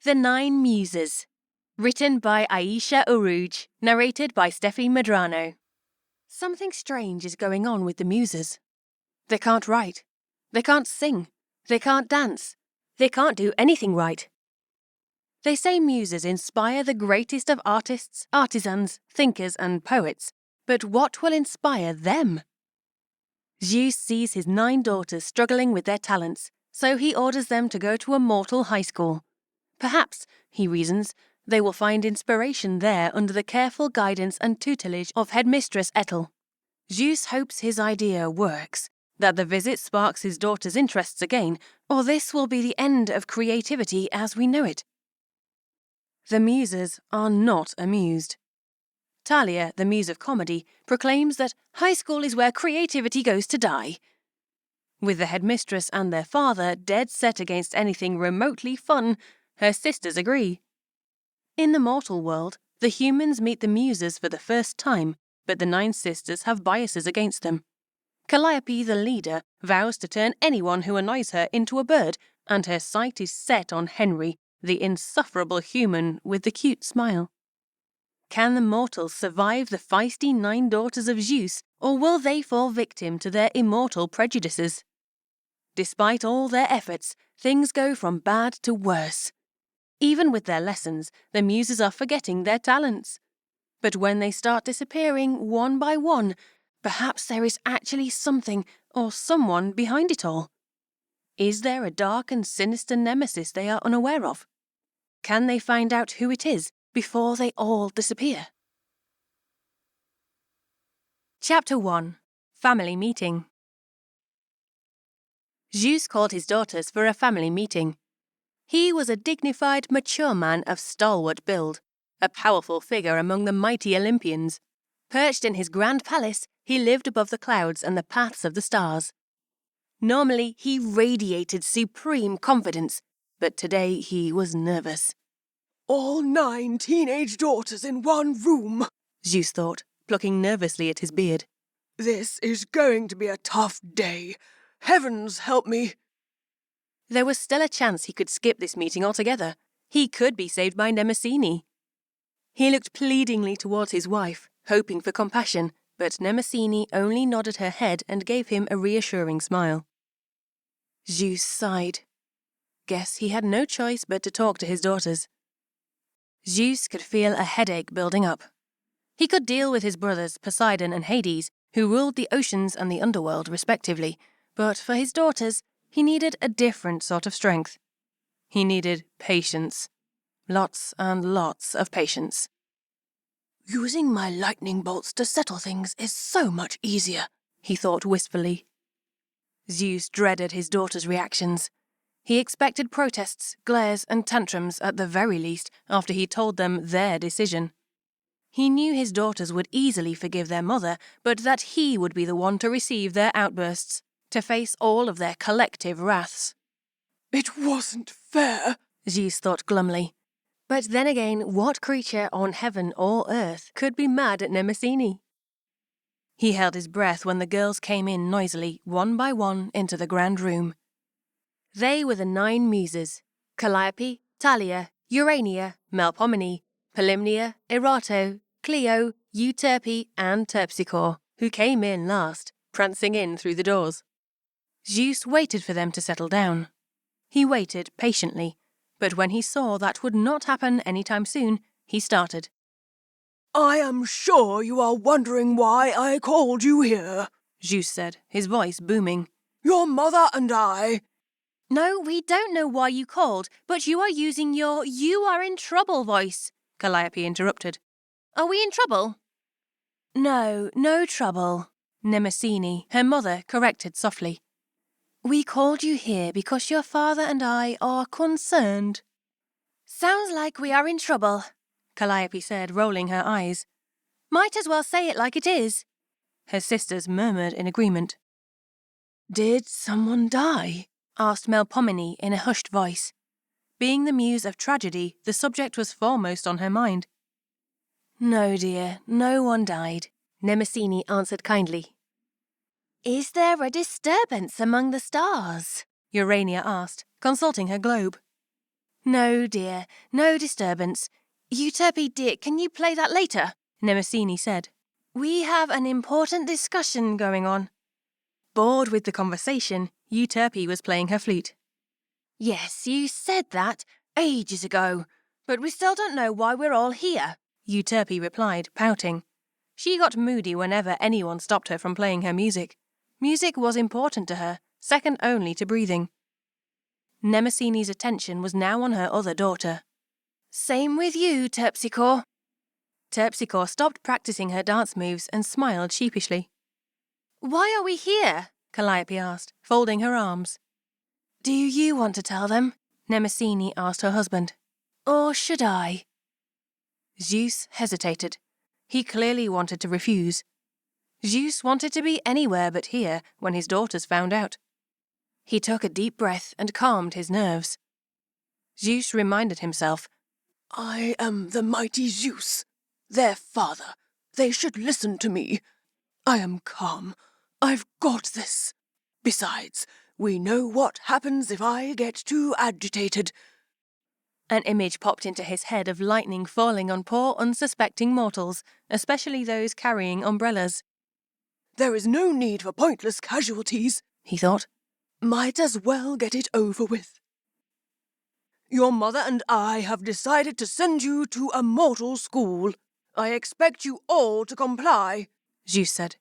The 9 Muses. Written by Aisha Urooj. Narrated by Steffi Medrano. Something strange is going on with the Muses. They can't write. They can't sing. They can't dance. They can't do anything right. They say Muses inspire the greatest of artists, artisans, thinkers, and poets. But what will inspire them? Zeus sees his 9 daughters struggling with their talents, so he orders them to go to a mortal high school. Perhaps, he reasons, they will find inspiration there under the careful guidance and tutelage of Headmistress Ethel. Zeus hopes his idea works, that the visit sparks his daughters' interests again, or this will be the end of creativity as we know it. The Muses are not amused. Thalia, the muse of comedy, proclaims that high school is where creativity goes to die. With the headmistress and their father dead set against anything remotely fun, her sisters agree. In the mortal world, the humans meet the Muses for the first time, but the 9 sisters have biases against them. Calliope, the leader, vows to turn anyone who annoys her into a bird, and her sight is set on Henry, the insufferable human with the cute smile. Can the mortals survive the feisty 9 daughters of Zeus, or will they fall victim to their immortal prejudices? Despite all their efforts, things go from bad to worse. Even with their lessons, the Muses are forgetting their talents. But when they start disappearing one by one, perhaps there is actually something or someone behind it all. Is there a dark and sinister nemesis they are unaware of? Can they find out who it is before they all disappear? Chapter 1. Family Meeting. Zeus called his daughters for a family meeting. He was a dignified, mature man of stalwart build, a powerful figure among the mighty Olympians. Perched in his grand palace, he lived above the clouds and the paths of the stars. Normally, he radiated supreme confidence, but today he was nervous. All 9 teenage daughters in one room, Zeus thought, plucking nervously at his beard. This is going to be a tough day. Heavens help me. There was still a chance he could skip this meeting altogether. He could be saved by Mnemosyne. He looked pleadingly towards his wife, hoping for compassion, but Mnemosyne only nodded her head and gave him a reassuring smile. Zeus sighed. Guess he had no choice but to talk to his daughters. Zeus could feel a headache building up. He could deal with his brothers Poseidon and Hades, who ruled the oceans and the underworld respectively, but for his daughters, he needed a different sort of strength. He needed patience. Lots and lots of patience. Using my lightning bolts to settle things is so much easier, he thought wistfully. Zeus dreaded his daughters' reactions. He expected protests, glares, and tantrums at the very least after he told them their decision. He knew his daughters would easily forgive their mother, but that he would be the one to receive their outbursts, to face all of their collective wraths. It wasn't fair, Zeus thought glumly. But then again, what creature on heaven or earth could be mad at Mnemosyne? He held his breath when the girls came in noisily, one by one, into the grand room. They were the 9 Muses: Calliope, Thalia, Urania, Melpomene, Polymnia, Erato, Clio, Euterpe, and Terpsichore, who came in last, prancing in through the doors. Zeus waited for them to settle down. He waited patiently, but when he saw that would not happen any time soon, he started. I am sure you are wondering why I called you here, Zeus said, his voice booming. Your mother and I... No, we don't know why you called, but you are using your "you are in trouble" voice, Calliope interrupted. Are we in trouble? No trouble, Mnemosyne, her mother, corrected softly. We called you here because your father and I are concerned. Sounds like we are in trouble, Calliope said, rolling her eyes. Might as well say it like it is. Her sisters murmured in agreement. Did someone die? Asked Melpomene in a hushed voice. Being the muse of tragedy, the subject was foremost on her mind. No, dear, no one died, Mnemosyne answered kindly. Is there a disturbance among the stars? Urania asked, consulting her globe. No, dear, no disturbance. Euterpe, dear, can you play that later? Mnemosyne said. We have an important discussion going on. Bored with the conversation, Euterpe was playing her flute. Yes, you said that ages ago, but we still don't know why we're all here, Euterpe replied, pouting. She got moody whenever anyone stopped her from playing her music. Music was important to her, second only to breathing. Mnemosyne's attention was now on her other daughter. Same with you, Terpsichore. Terpsichore stopped practicing her dance moves and smiled sheepishly. Why are we here? Calliope asked, folding her arms. Do you want to tell them? Mnemosyne asked her husband. Or should I? Zeus hesitated. He clearly wanted to refuse. Zeus wanted to be anywhere but here when his daughters found out. He took a deep breath and calmed his nerves. Zeus reminded himself, I am the mighty Zeus, their father. They should listen to me. I am calm. I've got this. Besides, we know what happens if I get too agitated. An image popped into his head of lightning falling on poor unsuspecting mortals, especially those carrying umbrellas. There is no need for pointless casualties, he thought. Might as well get it over with. Your mother and I have decided to send you to a mortal school. I expect you all to comply, Zeus said.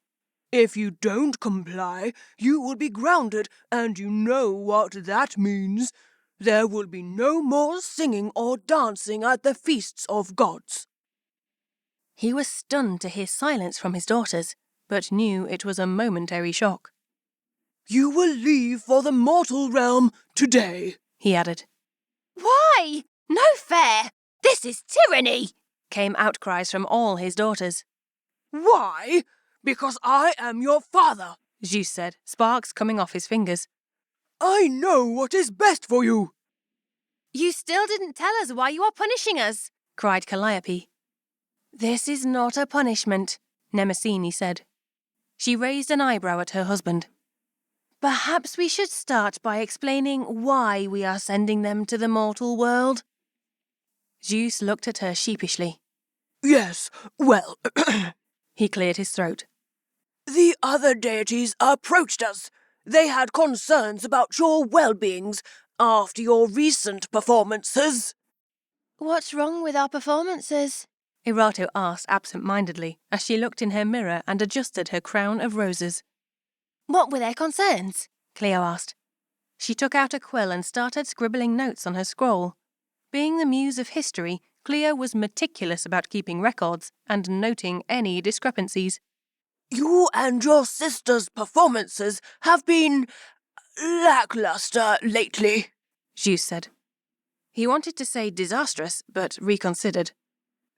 If you don't comply, you will be grounded, and you know what that means. There will be no more singing or dancing at the feasts of gods. He was stunned to hear silence from his daughters, but knew it was a momentary shock. You will leave for the mortal realm today, he added. Why? No fair! This is tyranny! Came outcries from all his daughters. Why? Because I am your father, Zeus said, sparks coming off his fingers. I know what is best for you. You still didn't tell us why you are punishing us, cried Calliope. This is not a punishment, Mnemosyne said. She raised an eyebrow at her husband. Perhaps we should start by explaining why we are sending them to the mortal world. Zeus looked at her sheepishly. Yes, well, he cleared his throat. The other deities approached us. They had concerns about your well-beings after your recent performances. What's wrong with our performances? Erato asked absent-mindedly as she looked in her mirror and adjusted her crown of roses. What were their concerns? Cleo asked. She took out a quill and started scribbling notes on her scroll. Being the muse of history, Cleo was meticulous about keeping records and noting any discrepancies. You and your sister's performances have been lackluster lately, Zeus said. He wanted to say disastrous, but reconsidered.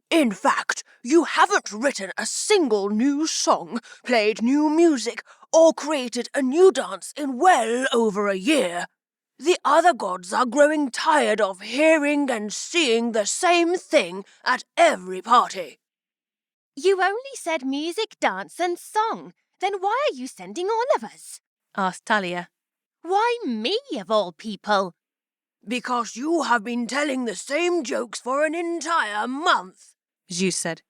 In fact, you haven't written a single new song, played new music, or created a new dance in well over a year. The other gods are growing tired of hearing and seeing the same thing at every party. You only said music, dance, and song. Then why are you sending all of us? Asked Talia. Why me, of all people? Because you have been telling the same jokes for an entire month, Zeus said.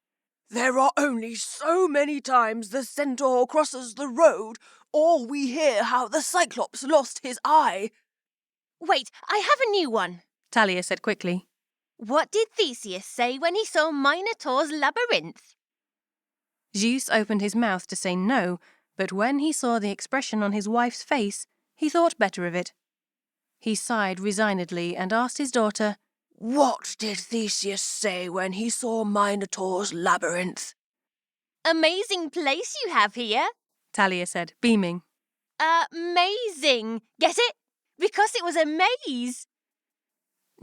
There are only so many times the centaur crosses the road, or we hear how the Cyclops lost his eye. Wait, I have a new one, Talia said quickly. What did Theseus say when he saw Minotaur's labyrinth? Zeus opened his mouth to say no, but when he saw the expression on his wife's face, he thought better of it. He sighed resignedly and asked his daughter, What did Theseus say when he saw Minotaur's labyrinth? Amazing place you have here, Talia said, beaming. Amazing! Get it? Because it was a maze.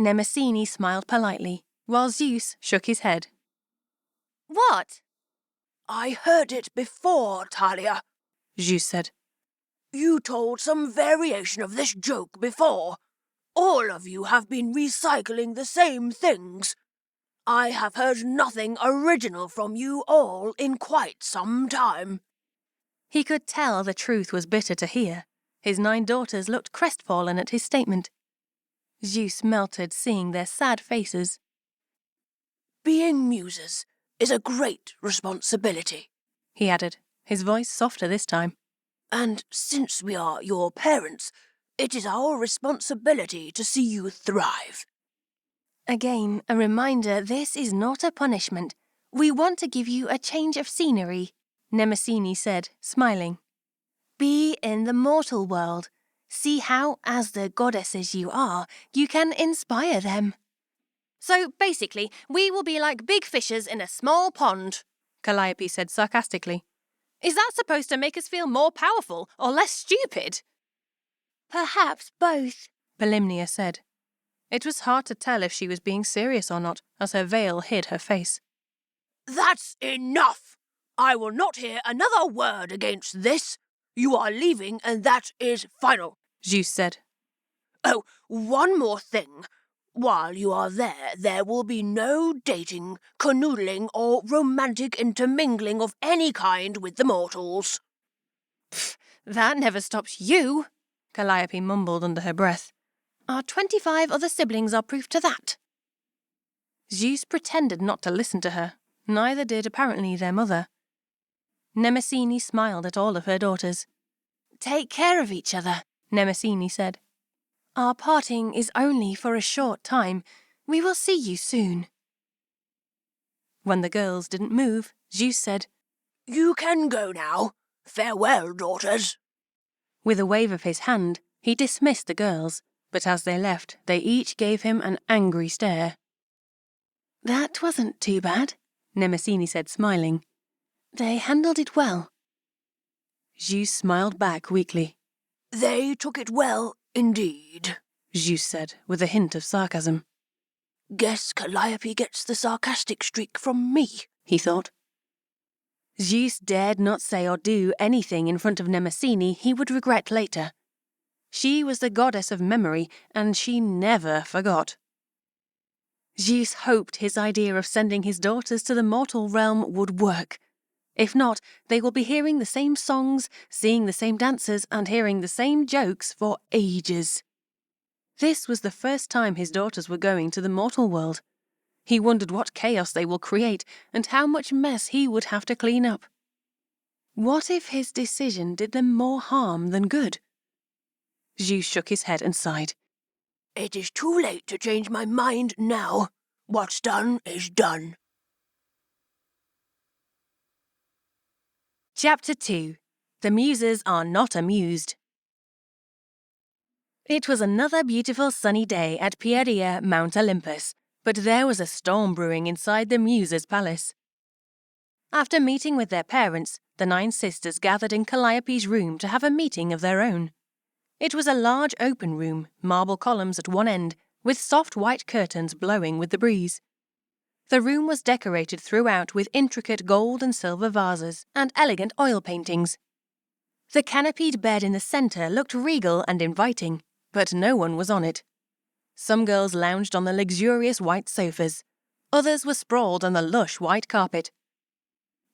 Mnemosyne smiled politely, while Zeus shook his head. What? I heard it before, Talia, Zeus said. You told some variation of this joke before. All of you have been recycling the same things. I have heard nothing original from you all in quite some time. He could tell the truth was bitter to hear. His 9 daughters looked crestfallen at his statement. Zeus melted, seeing their sad faces. Being Muses is a great responsibility, he added, his voice softer this time. And since we are your parents, it is our responsibility to see you thrive. Again, a reminder this is not a punishment. We want to give you a change of scenery, Mnemosyne said, smiling. Be in the mortal world. See how, as the goddesses you are, you can inspire them. So, basically, we will be like big fishes in a small pond, Calliope said sarcastically. Is that supposed to make us feel more powerful or less stupid? Perhaps both, Polymnia said. It was hard to tell if she was being serious or not, as her veil hid her face. That's enough! I will not hear another word against this. You are leaving, and that is final, Zeus said. Oh, one more thing. While you are there, there will be no dating, canoodling, or romantic intermingling of any kind with the mortals. Pfft, that never stops you, Calliope mumbled under her breath. Our 25 other siblings are proof to that. Zeus pretended not to listen to her. Neither did apparently their mother. Mnemosyne smiled at all of her daughters. Take care of each other, Mnemosyne said. Our parting is only for a short time. We will see you soon. When the girls didn't move, Zeus said, You can go now. Farewell, daughters. With a wave of his hand, he dismissed the girls, but as they left, they each gave him an angry stare. That wasn't too bad, Mnemosyne said, smiling. They handled it well. Zeus smiled back weakly. They took it well, indeed, Zeus said, with a hint of sarcasm. Guess Calliope gets the sarcastic streak from me, he thought. Zeus dared not say or do anything in front of Mnemosyne he would regret later. She was the goddess of memory, and she never forgot. Zeus hoped his idea of sending his daughters to the mortal realm would work. If not, they will be hearing the same songs, seeing the same dances, and hearing the same jokes for ages. This was the first time his daughters were going to the mortal world. He wondered what chaos they will create and how much mess he would have to clean up. What if his decision did them more harm than good? Zeus shook his head and sighed. It is too late to change my mind now. What's done is done. Chapter 2. The Muses Are Not Amused. It was another beautiful sunny day at Pieria, Mount Olympus, but there was a storm brewing inside the Muses' palace. After meeting with their parents, the 9 sisters gathered in Calliope's room to have a meeting of their own. It was a large open room, marble columns at one end, with soft white curtains blowing with the breeze. The room was decorated throughout with intricate gold and silver vases and elegant oil paintings. The canopied bed in the centre looked regal and inviting, but no one was on it. Some girls lounged on the luxurious white sofas. Others were sprawled on the lush white carpet.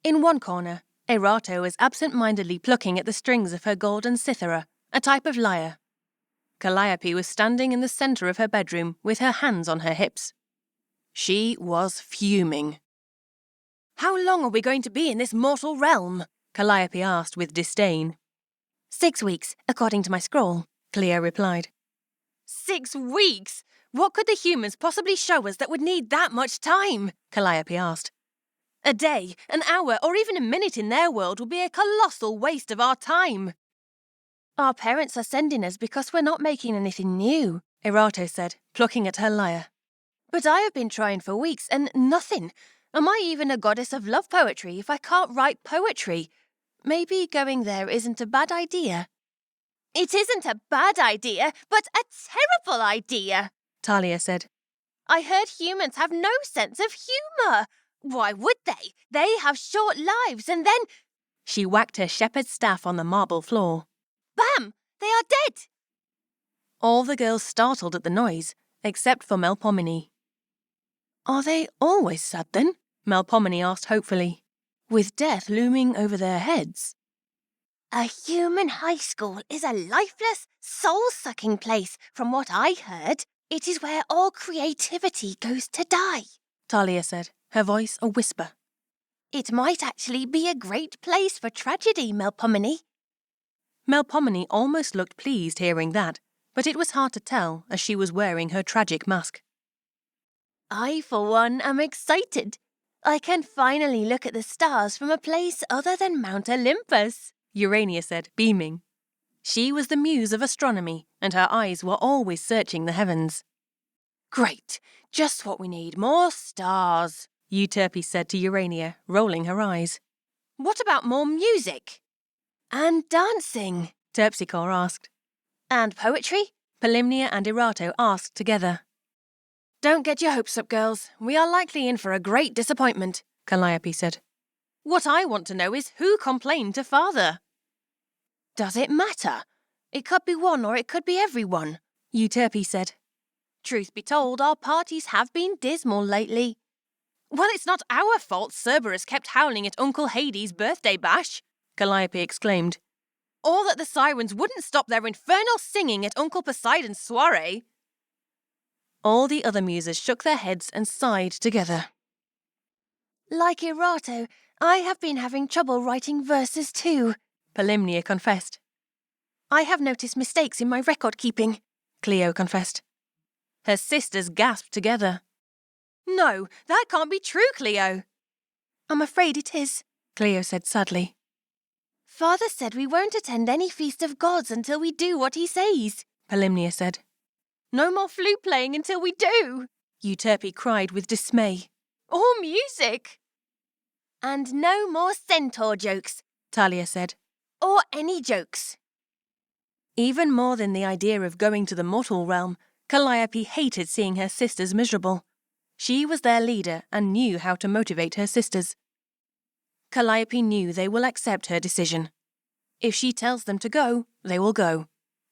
In one corner, Erato was absent-mindedly plucking at the strings of her golden cithara, a type of lyre. Calliope was standing in the centre of her bedroom with her hands on her hips. She was fuming. How long are we going to be in this mortal realm? Calliope asked with disdain. 6 weeks, according to my scroll, Cleo replied. 6 weeks? What could the humans possibly show us that would need that much time? Calliope asked. A day, an hour, or even a minute in their world would be a colossal waste of our time. Our parents are sending us because we're not making anything new, Erato said, plucking at her lyre. But I have been trying for weeks and nothing. Am I even a goddess of love poetry if I can't write poetry? Maybe going there isn't a bad idea. It isn't a bad idea, but a terrible idea, Talia said. I heard humans have no sense of humour. Why would they? They have short lives and then... She whacked her shepherd's staff on the marble floor. Bam! They are dead! All the girls startled at the noise, except for Melpomene. Are they always sad then? Melpomene asked hopefully, with death looming over their heads. A human high school is a lifeless, soul-sucking place, from what I heard, It is where all creativity goes to die, Talia said, her voice a whisper. It might actually be a great place for tragedy, Melpomene. Melpomene almost looked pleased hearing that, but it was hard to tell as she was wearing her tragic mask. I, for one, am excited. I can finally look at the stars from a place other than Mount Olympus, Urania said, beaming. She was the muse of astronomy, and her eyes were always searching the heavens. Great, just what we need, more stars, Euterpe said to Urania, rolling her eyes. What about more music? And dancing, Terpsichore asked. And poetry? Polymnia and Erato asked together. Don't get your hopes up, girls. We are likely in for a great disappointment, Calliope said. What I want to know is who complained to Father. Does it matter? It could be one or it could be everyone, Euterpe said. Truth be told, our parties have been dismal lately. Well, it's not our fault Cerberus kept howling at Uncle Hades' birthday bash, Calliope exclaimed. Or that the sirens wouldn't stop their infernal singing at Uncle Poseidon's soiree. All the other muses shook their heads and sighed together. Like Erato, I have been having trouble writing verses too, Polymnia confessed. I have noticed mistakes in my record keeping, Cleo confessed. Her sisters gasped together. No, that can't be true, Cleo. I'm afraid it is, Cleo said sadly. Father said we won't attend any feast of gods until we do what he says, Polymnia said. No more flute playing until we do, Euterpe cried with dismay. Or music. And no more centaur jokes, Talia said. Or any jokes. Even more than the idea of going to the mortal realm, Calliope hated seeing her sisters miserable. She was their leader and knew how to motivate her sisters. Calliope knew they will accept her decision. If she tells them to go, they will go.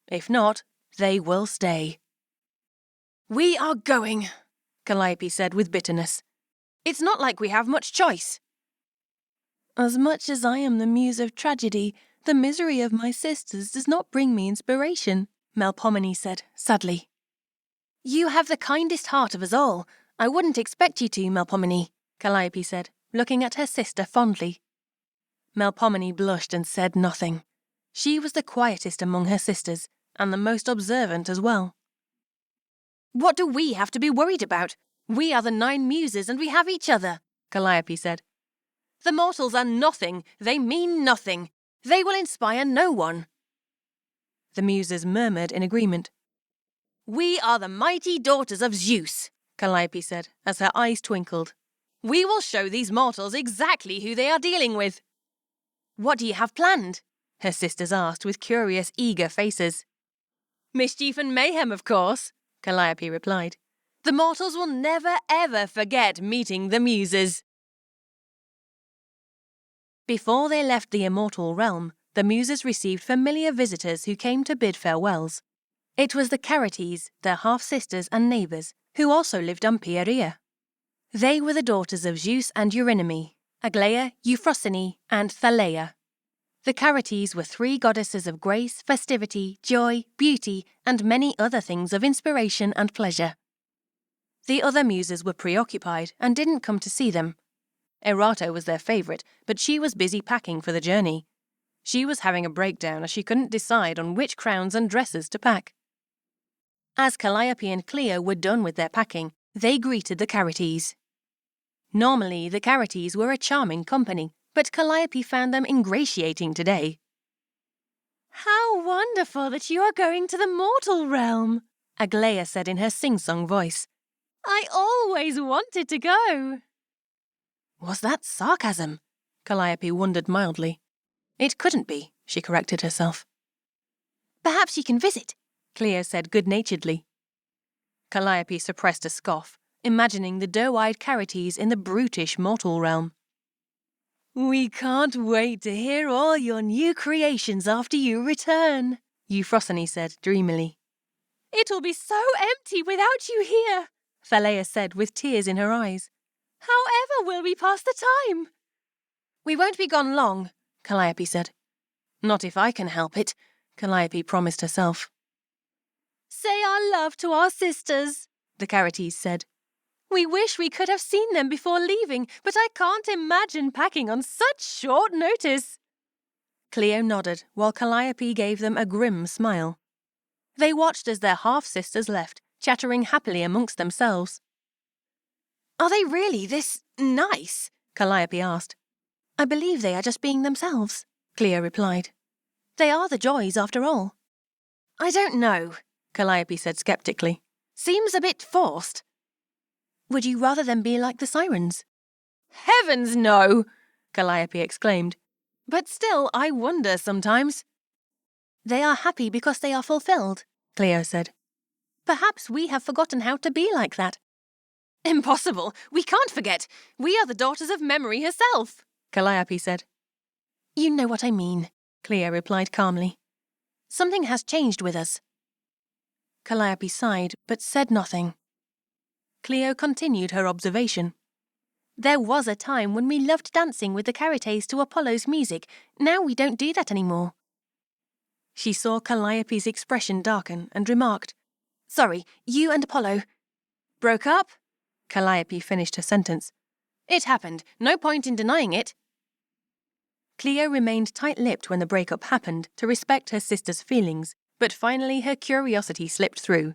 If not, they will stay. We are going, Calliope said with bitterness. It's not like we have much choice. As much as I am the muse of tragedy, the misery of my sisters does not bring me inspiration, Melpomene said, sadly. You have the kindest heart of us all. I wouldn't expect you to, Melpomene, Calliope said, looking at her sister fondly. Melpomene blushed and said nothing. She was the quietest among her sisters, and the most observant as well. What do we have to be worried about? We are the 9 muses and we have each other, Calliope said. The mortals are nothing. They mean nothing. They will inspire no one. The muses murmured in agreement. We are the mighty daughters of Zeus, Calliope said, as her eyes twinkled. We will show these mortals exactly who they are dealing with. What do you have planned? Her sisters asked with curious, eager faces. Mischief and mayhem, of course, Calliope replied. The mortals will never, ever forget meeting the muses. Before they left the immortal realm, the muses received familiar visitors who came to bid farewells. It was the Charites, their half-sisters and neighbours, who also lived on Pieria. They were the daughters of Zeus and Eurynome, Aglaia, Euphrosyne, and Thaleia. The Charites were 3 goddesses of grace, festivity, joy, beauty, and many other things of inspiration and pleasure. The other muses were preoccupied and didn't come to see them. Erato was their favourite, but she was busy packing for the journey. She was having a breakdown as she couldn't decide on which crowns and dresses to pack. As Calliope and Cleo were done with their packing, they greeted the Charites. Normally, the Charites were a charming company, but Calliope found them ingratiating today. How wonderful that you are going to the mortal realm, Aglaia said in her sing-song voice. I always wanted to go. Was that sarcasm? Calliope wondered mildly. It couldn't be, she corrected herself. Perhaps you can visit, Cleo said good-naturedly. Calliope suppressed a scoff, imagining the doe-eyed Charites in the brutish mortal realm. We can't wait to hear all your new creations after you return, Euphrosyne said dreamily. It'll be so empty without you here, Thaleia said with tears in her eyes. However will we pass the time? We won't be gone long, Calliope said. Not if I can help it, Calliope promised herself. Say our love to our sisters, the Carities said. We wish we could have seen them before leaving, but I can't imagine packing on such short notice. Cleo nodded, while Calliope gave them a grim smile. They watched as their half-sisters left, chattering happily amongst themselves. Are they really this nice? Calliope asked. I believe they are just being themselves, Cleo replied. They are the Joys, after all. I don't know, Calliope said sceptically. Seems a bit forced. Would you rather them be like the Sirens? Heavens, no! Calliope exclaimed. But still, I wonder sometimes. They are happy because they are fulfilled, Cleo said. Perhaps we have forgotten how to be like that. Impossible! We can't forget! We are the daughters of memory herself, Calliope said. You know what I mean, Cleo replied calmly. Something has changed with us. Calliope sighed, but said nothing. Cleo continued her observation. There was a time when we loved dancing with the Carites to Apollo's music. Now we don't do that anymore. She saw Calliope's expression darken and remarked, Sorry, you and Apollo. Broke up? Calliope finished her sentence. It happened. No point in denying it. Cleo remained tight-lipped when the breakup happened to respect her sister's feelings, but finally her curiosity slipped through.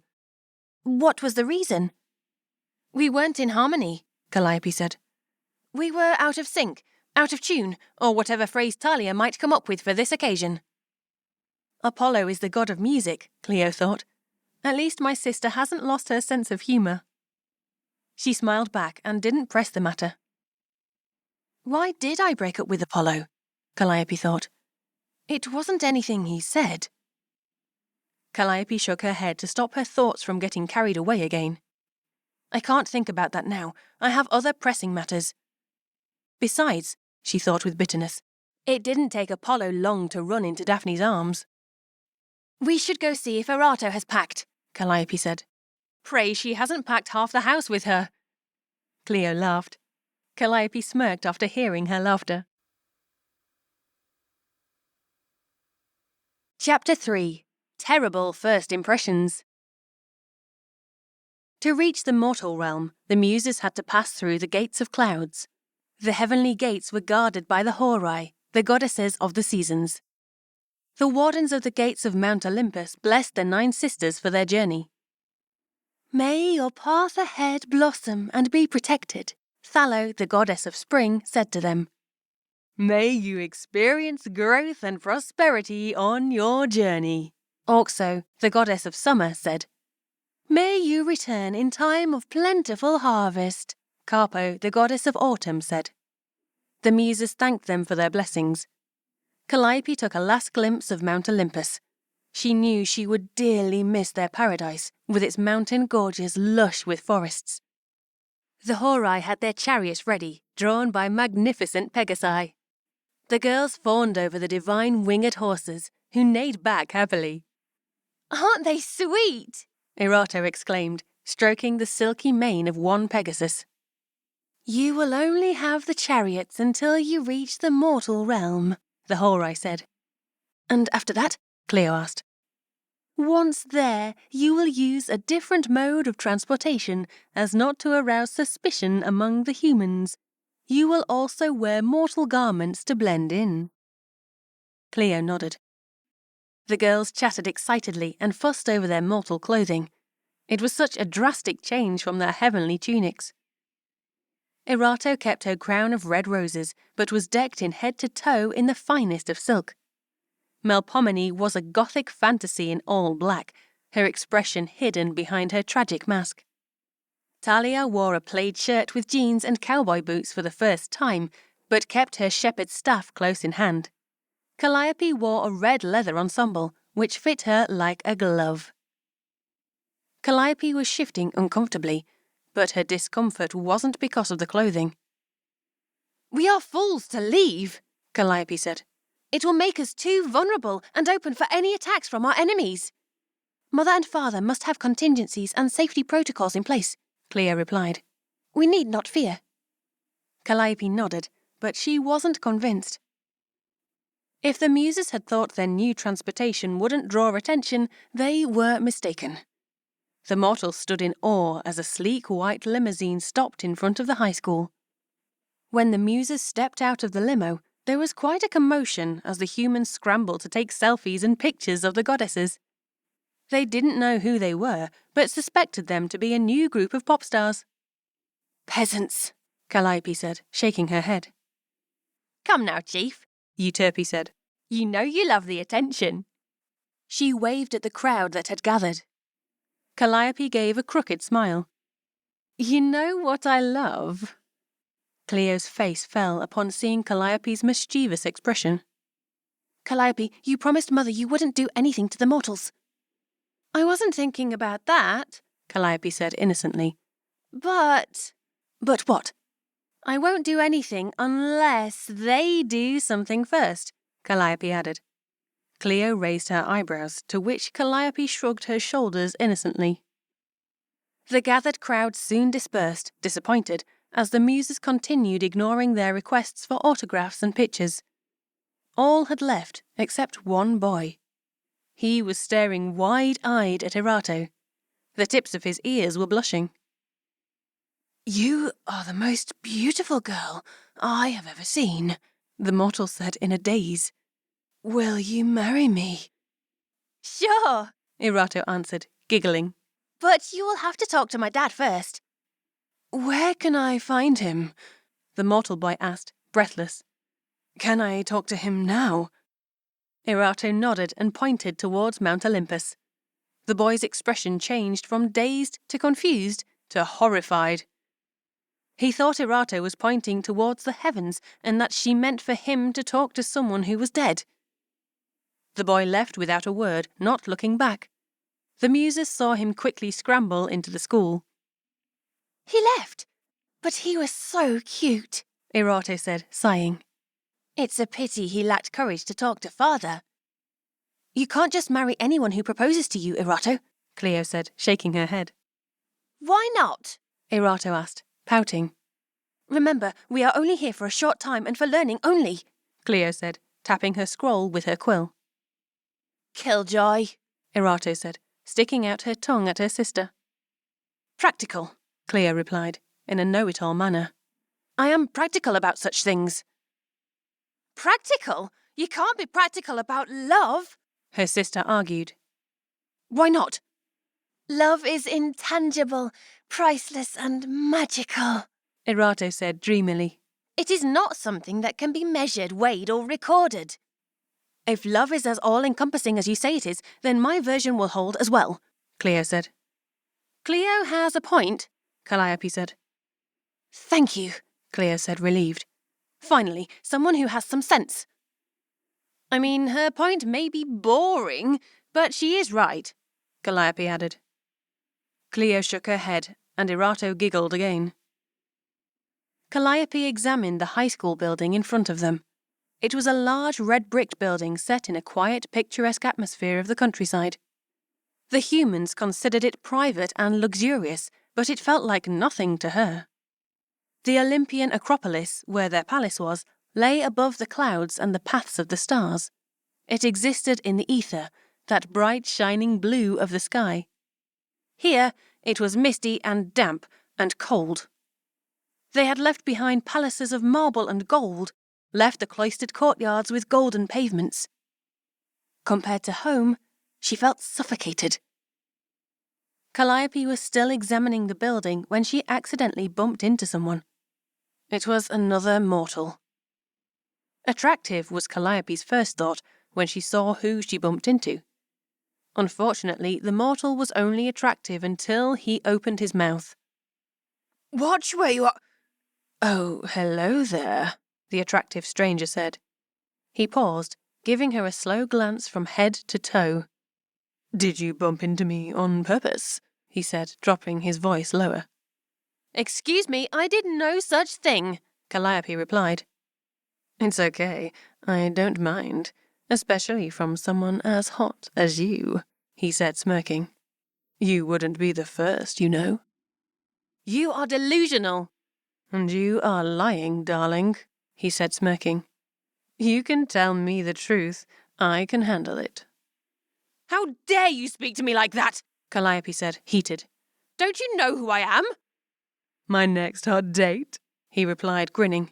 What was the reason? We weren't in harmony, Calliope said. We were out of sync, out of tune, or whatever phrase Thalia might come up with for this occasion. Apollo is the god of music, Cleo thought. At least my sister hasn't lost her sense of humour. She smiled back and didn't press the matter. Why did I break up with Apollo? Calliope thought. It wasn't anything he said. Calliope shook her head to stop her thoughts from getting carried away again. I can't think about that now. I have other pressing matters. Besides, she thought with bitterness, it didn't take Apollo long to run into Daphne's arms. We should go see if Erato has packed, Calliope said. Pray she hasn't packed half the house with her. Cleo laughed. Calliope smirked after hearing her laughter. Chapter 3. Terrible First Impressions. To reach the mortal realm, the Muses had to pass through the gates of clouds. The heavenly gates were guarded by the Horai, the goddesses of the seasons. The wardens of the gates of Mount Olympus blessed the 9 sisters for their journey. May your path ahead blossom and be protected, Thallo, the goddess of spring, said to them. May you experience growth and prosperity on your journey, Auxo, the goddess of summer, said. May you return in time of plentiful harvest, Carpo, the goddess of autumn, said. The Muses thanked them for their blessings. Calliope took a last glimpse of Mount Olympus. She knew she would dearly miss their paradise, with its mountain gorges lush with forests. The Horai had their chariots ready, drawn by magnificent Pegasi. The girls fawned over the divine winged horses, who neighed back happily. Aren't they sweet? Erato exclaimed, stroking the silky mane of one Pegasus. You will only have the chariots until you reach the mortal realm, the Horai said. And after that? Cleo asked. Once there, you will use a different mode of transportation as not to arouse suspicion among the humans. You will also wear mortal garments to blend in. Cleo nodded. The girls chatted excitedly and fussed over their mortal clothing. It was such a drastic change from their heavenly tunics. Erato kept her crown of red roses, but was decked in head to toe in the finest of silk. Melpomene was a gothic fantasy in all black, her expression hidden behind her tragic mask. Thalia wore a plaid shirt with jeans and cowboy boots for the first time, but kept her shepherd's staff close in hand. Calliope wore a red leather ensemble, which fit her like a glove. Calliope was shifting uncomfortably, but her discomfort wasn't because of the clothing. We are fools to leave, Calliope said. It will make us too vulnerable and open for any attacks from our enemies. Mother and father must have contingencies and safety protocols in place, Cleo replied. We need not fear. Calliope nodded, but she wasn't convinced. If the Muses had thought their new transportation wouldn't draw attention, they were mistaken. The mortals stood in awe as a sleek white limousine stopped in front of the high school. When the Muses stepped out of the limo, there was quite a commotion as the humans scrambled to take selfies and pictures of the goddesses. They didn't know who they were, but suspected them to be a new group of pop stars. Peasants, Calliope said, shaking her head. Come now, Chief, Euterpe said. You know you love the attention. She waved at the crowd that had gathered. Calliope gave a crooked smile. You know what I love? Cleo's face fell upon seeing Calliope's mischievous expression. Calliope, you promised Mother you wouldn't do anything to the mortals. I wasn't thinking about that, Calliope said innocently. But what? I won't do anything unless they do something first, Calliope added. Cleo raised her eyebrows, to which Calliope shrugged her shoulders innocently. The gathered crowd soon dispersed, disappointed, as the Muses continued ignoring their requests for autographs and pictures. All had left except one boy. He was staring wide-eyed at Erato. The tips of his ears were blushing. You are the most beautiful girl I have ever seen, the mortal said in a daze. Will you marry me? Sure, Erato answered, giggling. But you will have to talk to my dad first. Where can I find him? The mortal boy asked, breathless. Can I talk to him now? Erato nodded and pointed towards Mount Olympus. The boy's expression changed from dazed to confused to horrified. He thought Erato was pointing towards the heavens and that she meant for him to talk to someone who was dead. The boy left without a word, not looking back. The Muses saw him quickly scramble into the school. He left, but he was so cute, Erato said, sighing. It's a pity he lacked courage to talk to Father. You can't just marry anyone who proposes to you, Erato, Cleo said, shaking her head. Why not? Erato asked, pouting. Remember, we are only here for a short time and for learning only, Cleo said, tapping her scroll with her quill. Killjoy, Erato said, sticking out her tongue at her sister. Practical, Cleo replied, in a know-it-all manner. I am practical about such things. Practical? You can't be practical about love, her sister argued. Why not? Love is intangible, priceless and magical, Erato said dreamily. It is not something that can be measured, weighed or recorded. If love is as all-encompassing as you say it is, then my version will hold as well, Cleo said. Cleo has a point, Calliope said. Thank you, Cleo said, relieved. Finally, someone who has some sense. I mean, her point may be boring, but she is right, Calliope added. Cleo shook her head, and Erato giggled again. Calliope examined the high school building in front of them. It was a large red-bricked building set in a quiet, picturesque atmosphere of the countryside. The humans considered it private and luxurious, but it felt like nothing to her. The Olympian Acropolis, where their palace was, lay above the clouds and the paths of the stars. It existed in the ether, that bright, shining blue of the sky. Here, it was misty and damp and cold. They had left behind palaces of marble and gold, left the cloistered courtyards with golden pavements. Compared to home, she felt suffocated. Calliope was still examining the building when she accidentally bumped into someone. It was another mortal. Attractive was Calliope's first thought when she saw who she bumped into. Unfortunately, the mortal was only attractive until he opened his mouth. Watch where you are. Oh, hello there, the attractive stranger said. He paused, giving her a slow glance from head to toe. Did you bump into me on purpose? He said, dropping his voice lower. Excuse me, I did no such thing, Calliope replied. It's okay, I don't mind, especially from someone as hot as you, he said, smirking. You wouldn't be the first, you know. You are delusional. And you are lying, darling, he said, smirking. You can tell me the truth. I can handle it. How dare you speak to me like that? Calliope said, heated. Don't you know who I am? My next hot date, he replied, grinning.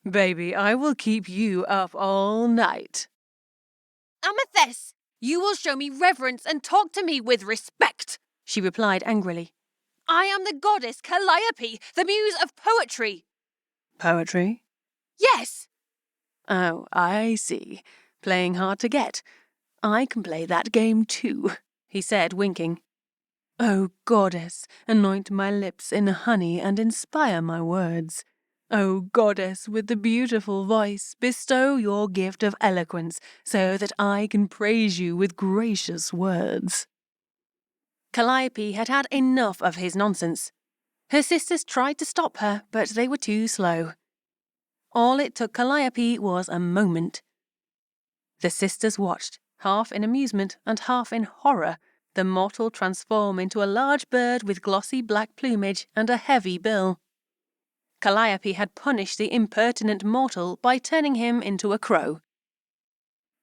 Baby, I will keep you up all night. Amethyst, you will show me reverence and talk to me with respect, she replied angrily. I am the goddess Calliope, the muse of poetry. Poetry? Yes. Oh, I see. Playing hard to get. I can play that game too, he said, winking. Oh, goddess, anoint my lips in honey and inspire my words. Oh, goddess with the beautiful voice, bestow your gift of eloquence so that I can praise you with gracious words. Calliope had had enough of his nonsense. Her sisters tried to stop her, but they were too slow. All it took Calliope was a moment. The sisters watched, half in amusement and half in horror, the mortal transform into a large bird with glossy black plumage and a heavy bill. Calliope had punished the impertinent mortal by turning him into a crow.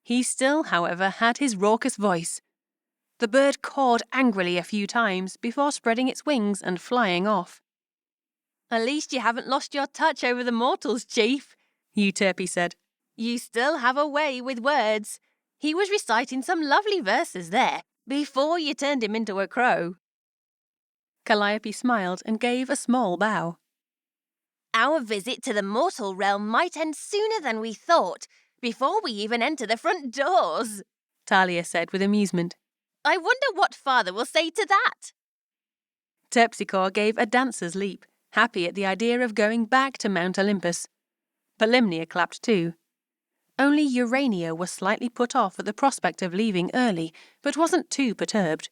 He still, however, had his raucous voice. The bird cawed angrily a few times before spreading its wings and flying off. At least you haven't lost your touch over the mortals, Chief, Euterpe said. You still have a way with words. He was reciting some lovely verses there, before you turned him into a crow. Calliope smiled and gave a small bow. Our visit to the mortal realm might end sooner than we thought, before we even enter the front doors, Talia said with amusement. I wonder what Father will say to that. Terpsichore gave a dancer's leap, happy at the idea of going back to Mount Olympus. Polymnia clapped too. Only Urania was slightly put off at the prospect of leaving early, but wasn't too perturbed.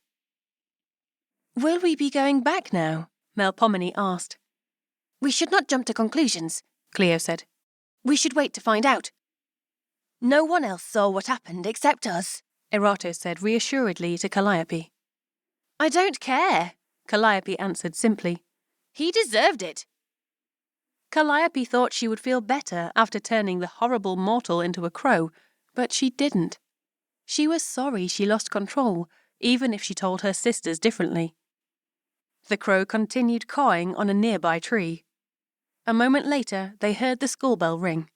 Will we be going back now? Melpomene asked. We should not jump to conclusions, Cleo said. We should wait to find out. No one else saw what happened except us, Eratos said reassuredly to Calliope. I don't care, Calliope answered simply. He deserved it. Calliope thought she would feel better after turning the horrible mortal into a crow, but she didn't. She was sorry she lost control, even if she told her sisters differently. The crow continued cawing on a nearby tree. A moment later, they heard the school bell ring.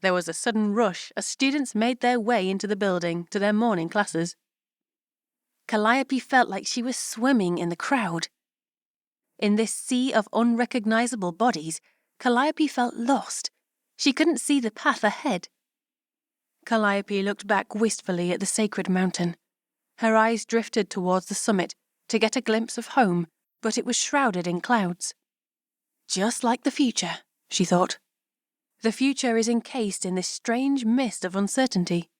There was a sudden rush as students made their way into the building to their morning classes. Calliope felt like she was swimming in the crowd. In this sea of unrecognizable bodies, Calliope felt lost. She couldn't see the path ahead. Calliope looked back wistfully at the sacred mountain. Her eyes drifted towards the summit to get a glimpse of home, but it was shrouded in clouds. Just like the future, she thought. The future is encased in this strange mist of uncertainty.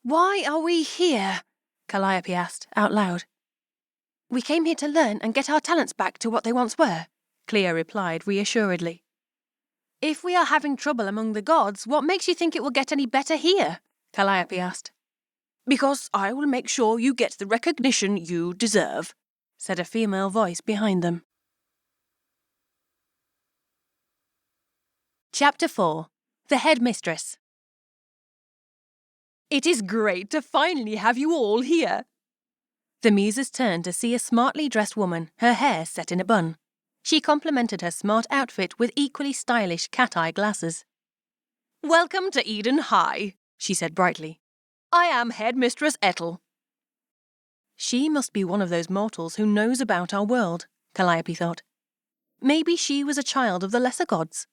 Why are we here? Calliope asked, out loud. We came here to learn and get our talents back to what they once were, Cleo replied reassuredly. If we are having trouble among the gods, what makes you think it will get any better here? Calliope asked. Because I will make sure you get the recognition you deserve, said a female voice behind them. Chapter 4. The Headmistress. It is great to finally have you all here. The Muses turned to see a smartly dressed woman, her hair set in a bun. She complimented her smart outfit with equally stylish cat-eye glasses. Welcome to Eden High, she said brightly. I am Headmistress Ethel. She must be one of those mortals who knows about our world, Calliope thought. Maybe she was a child of the lesser gods.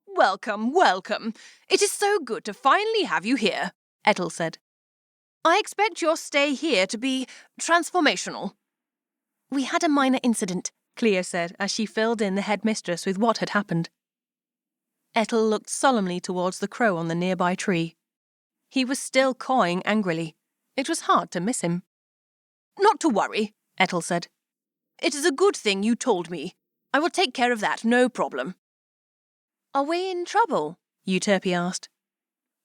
Welcome, welcome. It is so good to finally have you here, Ethel said. I expect your stay here to be transformational. We had a minor incident, Cleo said as she filled in the headmistress with what had happened. Ethel looked solemnly towards the crow on the nearby tree. He was still cawing angrily. It was hard to miss him. Not to worry, Ethel said. It is a good thing you told me. I will take care of that, no problem. Are we in trouble? Euterpe asked.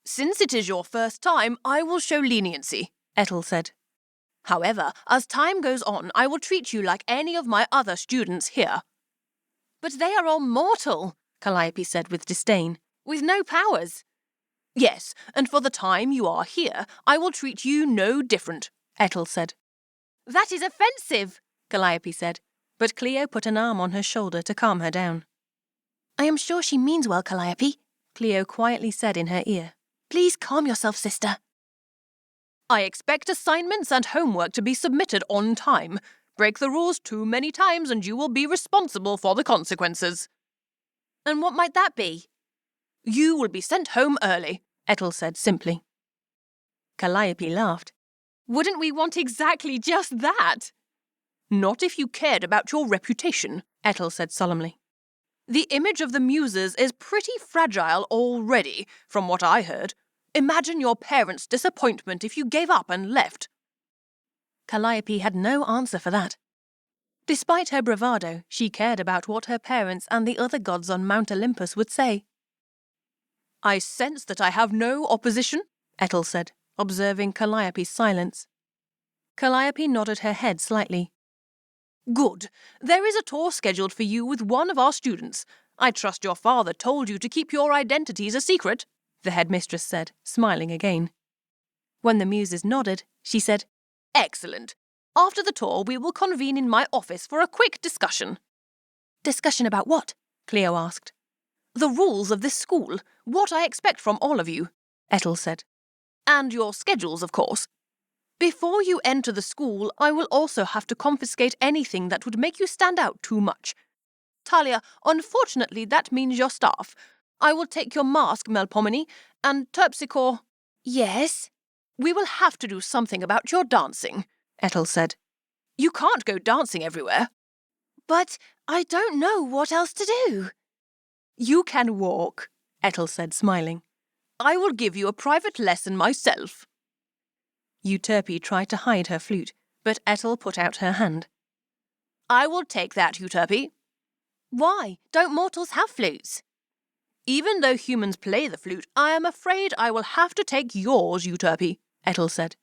Since it is your first time, I will show leniency, Ethel said. However, as time goes on, I will treat you like any of my other students here. But they are all mortal, Calliope said with disdain. With no powers. Yes, and for the time you are here, I will treat you no different, Ethel said. That is offensive, Calliope said, but Cleo put an arm on her shoulder to calm her down. I am sure she means well, Calliope, Cleo quietly said in her ear. Please calm yourself, sister. I expect assignments and homework to be submitted on time. Break the rules too many times and you will be responsible for the consequences. And what might that be? You will be sent home early, Ethel said simply. Calliope laughed. Wouldn't we want exactly just that? Not if you cared about your reputation, Ethel said solemnly. The image of the Muses is pretty fragile already, from what I heard. Imagine your parents' disappointment if you gave up and left. Calliope had no answer for that. Despite her bravado, she cared about what her parents and the other gods on Mount Olympus would say. I sense that I have no opposition, Ethel said, observing Calliope's silence. Calliope nodded her head slightly. Good. There is a tour scheduled for you with one of our students. I trust your father told you to keep your identities a secret, the headmistress said, smiling again. When the Muses nodded, she said, Excellent. After the tour, we will convene in my office for a quick discussion. Discussion about what? Cleo asked. The rules of this school, what I expect from all of you, Ethel said. And your schedules, of course. Before you enter the school, I will also have to confiscate anything that would make you stand out too much. Talia, unfortunately, that means your staff. I will take your mask, Melpomene, and Terpsichore. Yes? We will have to do something about your dancing, Ethel said. You can't go dancing everywhere. But I don't know what else to do. You can walk, Ethel said, smiling. I will give you a private lesson myself. Euterpe tried to hide her flute, but Ethel put out her hand. I will take that, Euterpe. Why? Don't mortals have flutes? Even though humans play the flute, I am afraid I will have to take yours, Euterpe, Ethel said.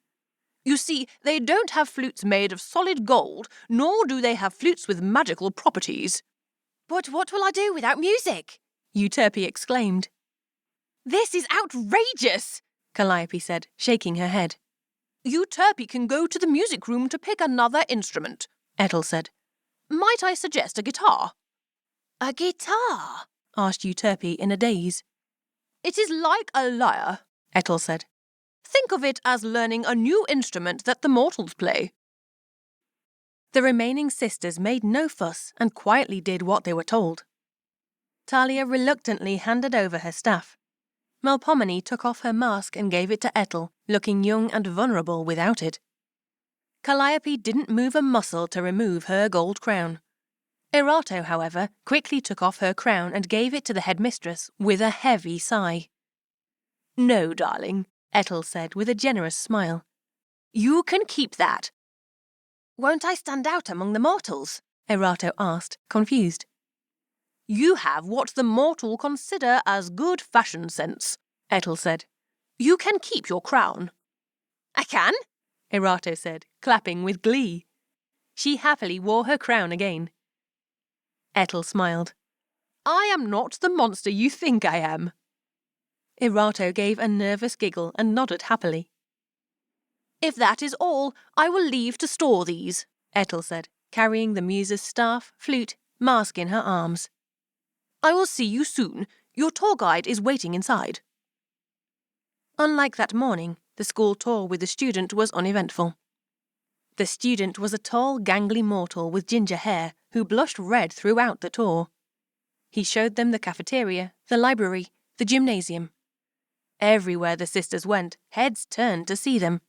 You see, they don't have flutes made of solid gold, nor do they have flutes with magical properties. But what will I do without music? Euterpe exclaimed. This is outrageous, Calliope said, shaking her head. Euterpe can go to the music room to pick another instrument, Ethel said. Might I suggest a guitar? A guitar? Asked Euterpe in a daze. It is like a lyre, Ethel said. Think of it as learning a new instrument that the mortals play. The remaining sisters made no fuss and quietly did what they were told. Talia reluctantly handed over her staff. Melpomene took off her mask and gave it to Ethel, looking young and vulnerable without it. Calliope didn't move a muscle to remove her gold crown. Erato, however, quickly took off her crown and gave it to the headmistress with a heavy sigh. No, darling, Ethel said with a generous smile. You can keep that. Won't I stand out among the mortals? Erato asked, confused. You have what the mortal consider as good fashion sense, Ethel said. You can keep your crown. I can? Erato said, clapping with glee. She happily wore her crown again. Ethel smiled. I am not the monster you think I am. Erato gave a nervous giggle and nodded happily. If that is all, I will leave to store these, Ethel said, carrying the Muse's staff, flute, mask in her arms. I will see you soon. Your tour guide is waiting inside. Unlike that morning, the school tour with the student was uneventful. The student was a tall, gangly mortal with ginger hair who blushed red throughout the tour. He showed them the cafeteria, the library, the gymnasium. Everywhere the sisters went, heads turned to see them.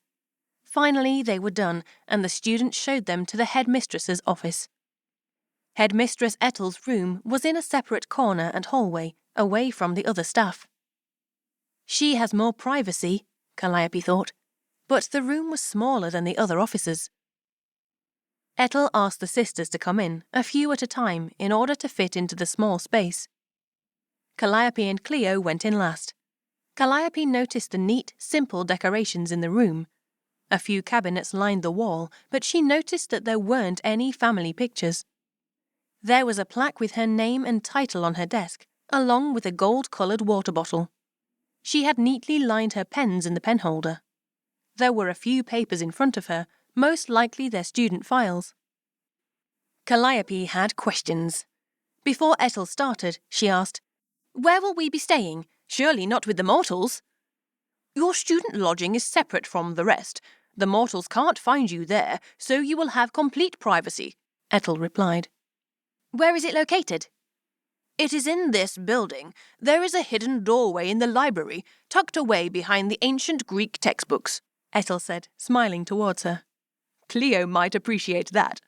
Finally, they were done, and the student showed them to the headmistress's office. Headmistress Ethel's room was in a separate corner and hallway, away from the other staff. She has more privacy, Calliope thought, but the room was smaller than the other offices. Ethel asked the sisters to come in, a few at a time, in order to fit into the small space. Calliope and Cleo went in last. Calliope noticed the neat, simple decorations in the room. A few cabinets lined the wall, but she noticed that there weren't any family pictures. There was a plaque with her name and title on her desk, along with a gold-coloured water bottle. She had neatly lined her pens in the penholder. There were a few papers in front of her, most likely their student files. Calliope had questions. Before Ethel started, she asked, "Where will we be staying? Surely not with the mortals?" "Your student lodging is separate from the rest. The mortals can't find you there, so you will have complete privacy," Ethel replied. "Where is it located?" "It is in this building. There is a hidden doorway in the library, tucked away behind the ancient Greek textbooks," Ethel said, smiling towards her. "Cleo might appreciate that."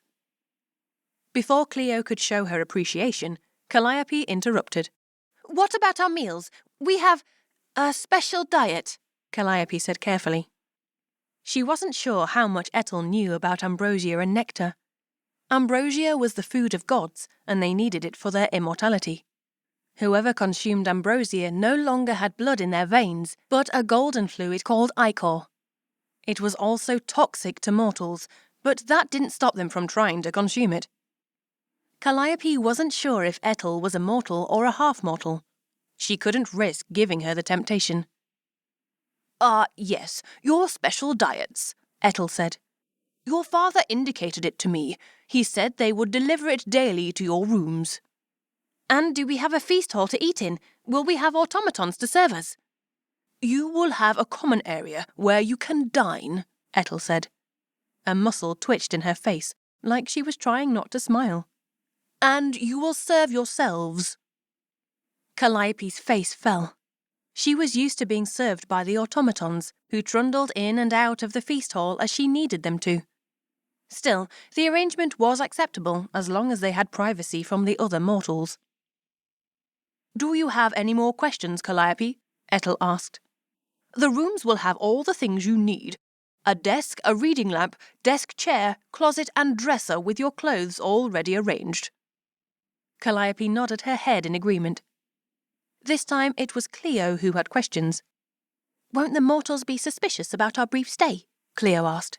Before Cleo could show her appreciation, Calliope interrupted. "What about our meals? We have a special diet," Calliope said carefully. She wasn't sure how much Ethel knew about ambrosia and nectar. Ambrosia was the food of gods, and they needed it for their immortality. Whoever consumed ambrosia no longer had blood in their veins, but a golden fluid called ichor. It was also toxic to mortals, but that didn't stop them from trying to consume it. Calliope wasn't sure if Ethel was a mortal or a half-mortal. She couldn't risk giving her the temptation. Yes, your special diets," Ethel said. "Your father indicated it to me. He said they would deliver it daily to your rooms." "And do we have a feast hall to eat in? Will we have automatons to serve us?" "You will have a common area where you can dine," Ethel said. A muscle twitched in her face, like she was trying not to smile. "And you will serve yourselves." Calliope's face fell. She was used to being served by the automatons, who trundled in and out of the feast hall as she needed them to. Still, the arrangement was acceptable as long as they had privacy from the other mortals. "Do you have any more questions, Calliope?" Ethel asked. "The rooms will have all the things you need. A desk, a reading lamp, desk chair, closet and dresser with your clothes all ready arranged." Calliope nodded her head in agreement. This time it was Cleo who had questions. "Won't the mortals be suspicious about our brief stay?" Cleo asked.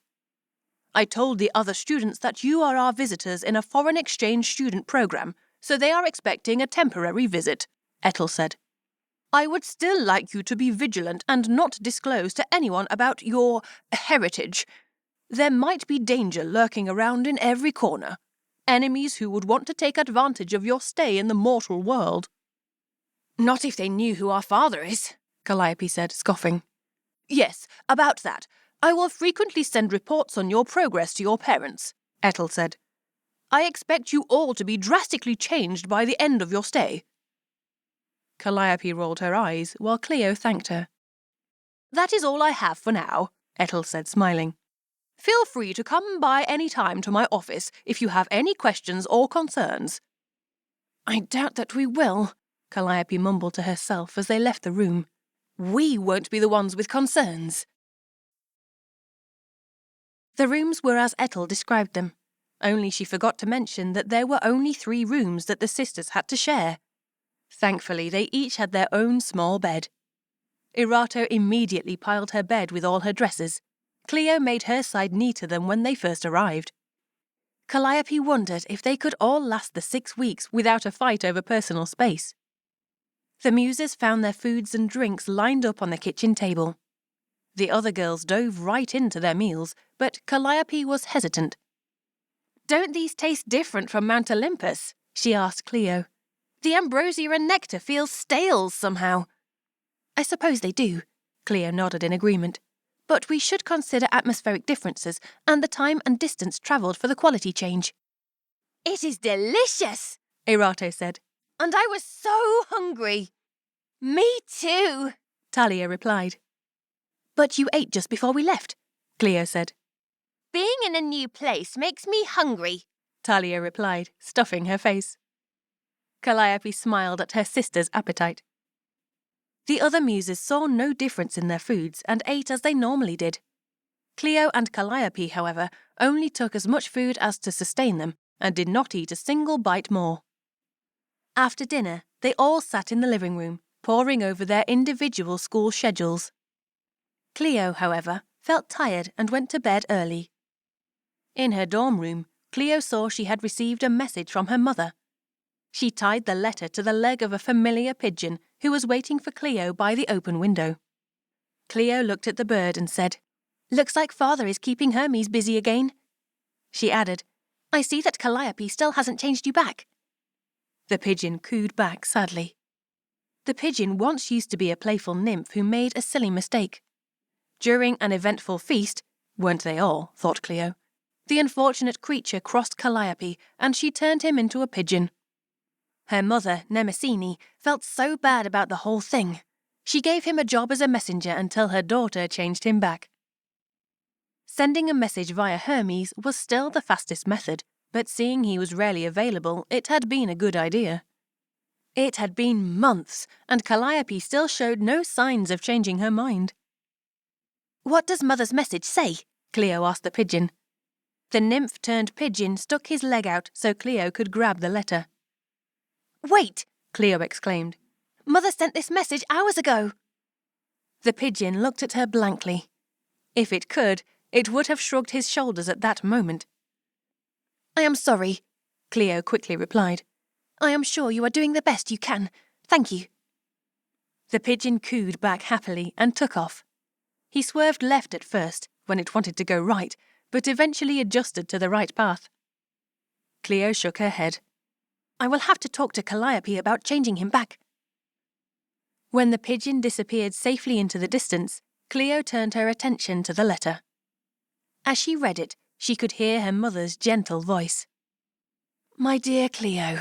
"I told the other students that you are our visitors in a foreign exchange student program, so they are expecting a temporary visit," Ethel said. "I would still like you to be vigilant and not disclose to anyone about your heritage. There might be danger lurking around in every corner. Enemies who would want to take advantage of your stay in the mortal world." "Not if they knew who our father is," Calliope said, scoffing. "Yes, about that. I will frequently send reports on your progress to your parents," Ethel said. "I expect you all to be drastically changed by the end of your stay." Calliope rolled her eyes while Cleo thanked her. "That is all I have for now," Ethel said, smiling. "Feel free to come by any time to my office if you have any questions or concerns." "I doubt that we will," Calliope mumbled to herself as they left the room. "We won't be the ones with concerns." The rooms were as Ethel described them, only she forgot to mention that there were only 3 rooms that the sisters had to share. Thankfully, they each had their own small bed. Erato immediately piled her bed with all her dresses. Cleo made her side neater than when they first arrived. Calliope wondered if they could all last the 6 weeks without a fight over personal space. The Muses found their foods and drinks lined up on the kitchen table. The other girls dove right into their meals, but Calliope was hesitant. "Don't these taste different from Mount Olympus?" she asked Cleo. "The ambrosia and nectar feel stale somehow." "I suppose they do," Cleo nodded in agreement. "But we should consider atmospheric differences and the time and distance travelled for the quality change." It is delicious, Erato said. and I was so hungry. Me too, Talia replied. "But you ate just before we left," Cleo said. Being in a new place makes me hungry, Talia replied, stuffing her face. Calliope smiled at her sister's appetite. The other Muses saw no difference in their foods and ate as they normally did. Cleo and Calliope, however, only took as much food as to sustain them and did not eat a single bite more. After dinner, they all sat in the living room, poring over their individual school schedules. Cleo, however, felt tired and went to bed early. In her dorm room, Cleo saw she had received a message from her mother. She tied the letter to the leg of a familiar pigeon who was waiting for Cleo by the open window. Cleo looked at the bird and said, Looks like Father is keeping Hermes busy again. She added, I see that Calliope still hasn't changed you back. The pigeon cooed back sadly. The pigeon once used to be a playful nymph who made a silly mistake. During an eventful feast, weren't they all, thought Cleo, the unfortunate creature crossed Calliope and she turned him into a pigeon. Her mother, Mnemosyne, felt so bad about the whole thing. She gave him a job as a messenger until her daughter changed him back. Sending a message via Hermes was still the fastest method, but seeing he was rarely available, it had been a good idea. It had been months, and Calliope still showed no signs of changing her mind. What does Mother's message say? Cleo asked the pigeon. The nymph-turned-pigeon stuck his leg out so Cleo could grab the letter. Wait! Cleo exclaimed. Mother sent this message hours ago. The pigeon looked at her blankly. If it could, it would have shrugged his shoulders at that moment. I am sorry, Cleo quickly replied. I am sure you are doing the best you can. Thank you. The pigeon cooed back happily and took off. He swerved left at first, when it wanted to go right, but eventually adjusted to the right path. Cleo shook her head. I will have to talk to Calliope about changing him back. When the pigeon disappeared safely into the distance, Cleo turned her attention to the letter. As she read it, she could hear her mother's gentle voice. My dear Cleo,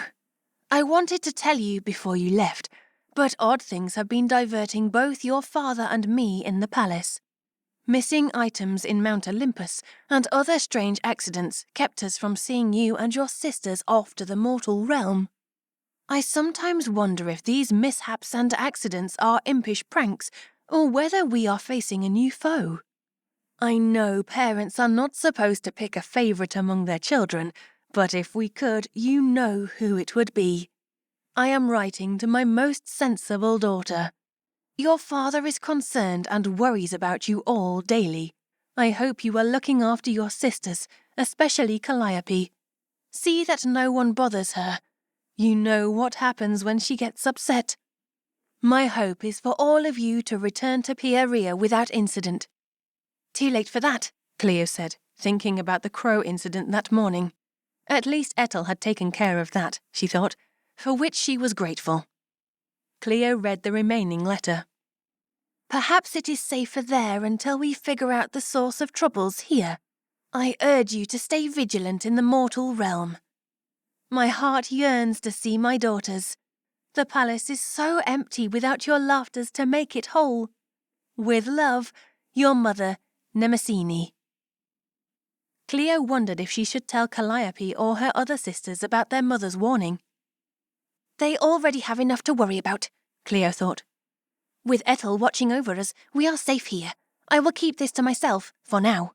I wanted to tell you before you left, but odd things have been diverting both your father and me in the palace. Missing items in Mount Olympus and other strange accidents kept us from seeing you and your sisters off to the mortal realm. I sometimes wonder if these mishaps and accidents are impish pranks, or whether we are facing a new foe. I know parents are not supposed to pick a favourite among their children, but if we could, you know who it would be. I am writing to my most sensible daughter. Your father is concerned and worries about you all daily. I hope you are looking after your sisters, especially Calliope. See that no one bothers her. You know what happens when she gets upset. My hope is for all of you to return to Pieria without incident. Too late for that, Cleo said, thinking about the crow incident that morning. At least Ethel had taken care of that, she thought, for which she was grateful. Cleo read the remaining letter. Perhaps it is safer there until we figure out the source of troubles here. I urge you to stay vigilant in the mortal realm. My heart yearns to see my daughters. The palace is so empty without your laughters to make it whole. With love, your mother, Mnemosyne. Cleo wondered if she should tell Calliope or her other sisters about their mother's warning. They already have enough to worry about, Cleo thought. With Ethel watching over us, we are safe here. I will keep this to myself, for now.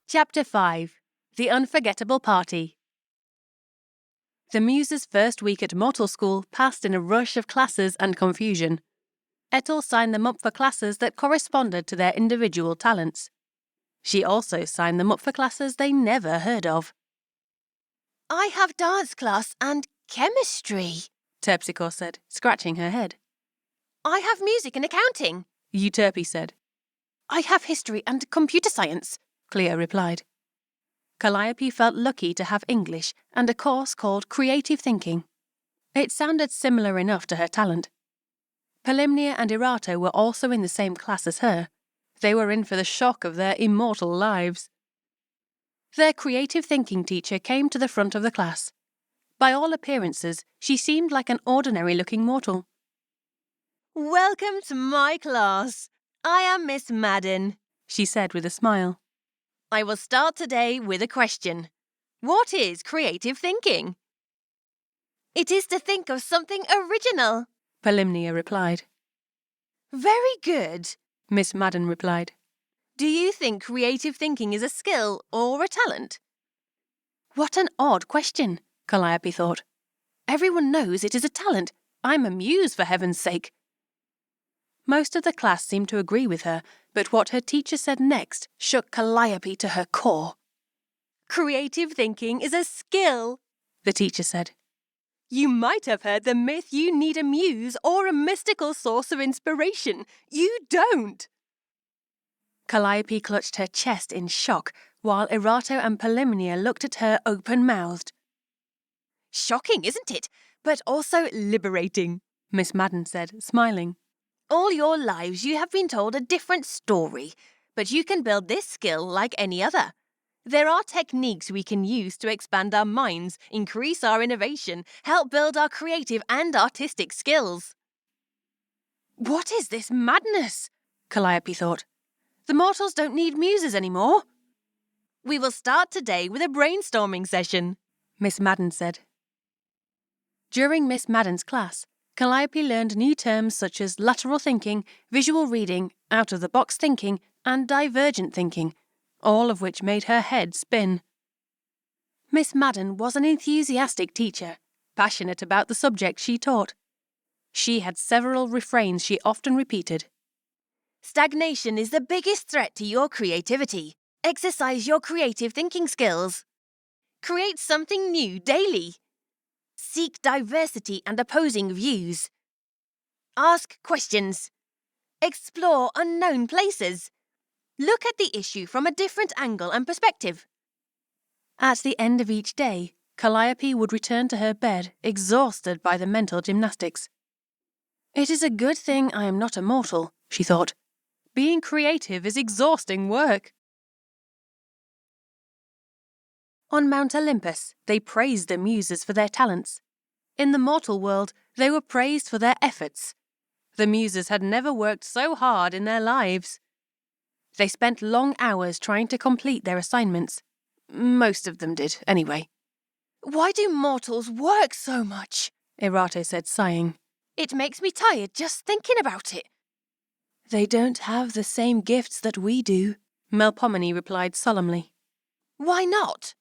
Chapter 5. The Unforgettable Party. The Muses' first week at mortal school passed in a rush of classes and confusion. Ethel signed them up for classes that corresponded to their individual talents. She also signed them up for classes they never heard of. I have dance class and chemistry, Terpsichore said, scratching her head. I have music and accounting, Euterpe said. I have history and computer science, Cleo replied. Calliope felt lucky to have English and a course called Creative Thinking. It sounded similar enough to her talent. Polymnia and Erato were also in the same class as her. They were in for the shock of their immortal lives. Their creative thinking teacher came to the front of the class. By all appearances, she seemed like an ordinary-looking mortal. Welcome to my class. I am Miss Madden, she said with a smile. I will start today with a question. What is creative thinking? It is to think of something original, Polymnia replied. Very good, Miss Madden replied. Do you think creative thinking is a skill or a talent? What an odd question, Calliope thought. Everyone knows it is a talent. I'm a muse, for heaven's sake. Most of the class seemed to agree with her, but what her teacher said next shook Calliope to her core. Creative thinking is a skill, the teacher said. You might have heard the myth you need a muse or a mystical source of inspiration. You don't. Calliope clutched her chest in shock, while Erato and Polymnia looked at her open-mouthed. Shocking, isn't it? But also liberating, Miss Madden said, smiling. All your lives you have been told a different story, but you can build this skill like any other. There are techniques we can use to expand our minds, increase our innovation, help build our creative and artistic skills. What is this madness? Calliope thought. The mortals don't need muses anymore. We will start today with a brainstorming session, Miss Madden said. During Miss Madden's class, Calliope learned new terms such as lateral thinking, visual reading, out-of-the-box thinking, and divergent thinking, all of which made her head spin. Miss Madden was an enthusiastic teacher, passionate about the subject she taught. She had several refrains she often repeated. Stagnation is the biggest threat to your creativity. Exercise your creative thinking skills. Create something new daily. Seek diversity and opposing views. Ask questions. Explore unknown places. Look at the issue from a different angle and perspective. At the end of each day, Calliope would return to her bed, exhausted by the mental gymnastics. It is a good thing I am not a mortal, she thought. Being creative is exhausting work. On Mount Olympus, they praised the Muses for their talents. In the mortal world, they were praised for their efforts. The Muses had never worked so hard in their lives. They spent long hours trying to complete their assignments. Most of them did, anyway. Why do mortals work so much? Erato said, sighing. It makes me tired just thinking about it. They don't have the same gifts that we do, Melpomene replied solemnly. Why not?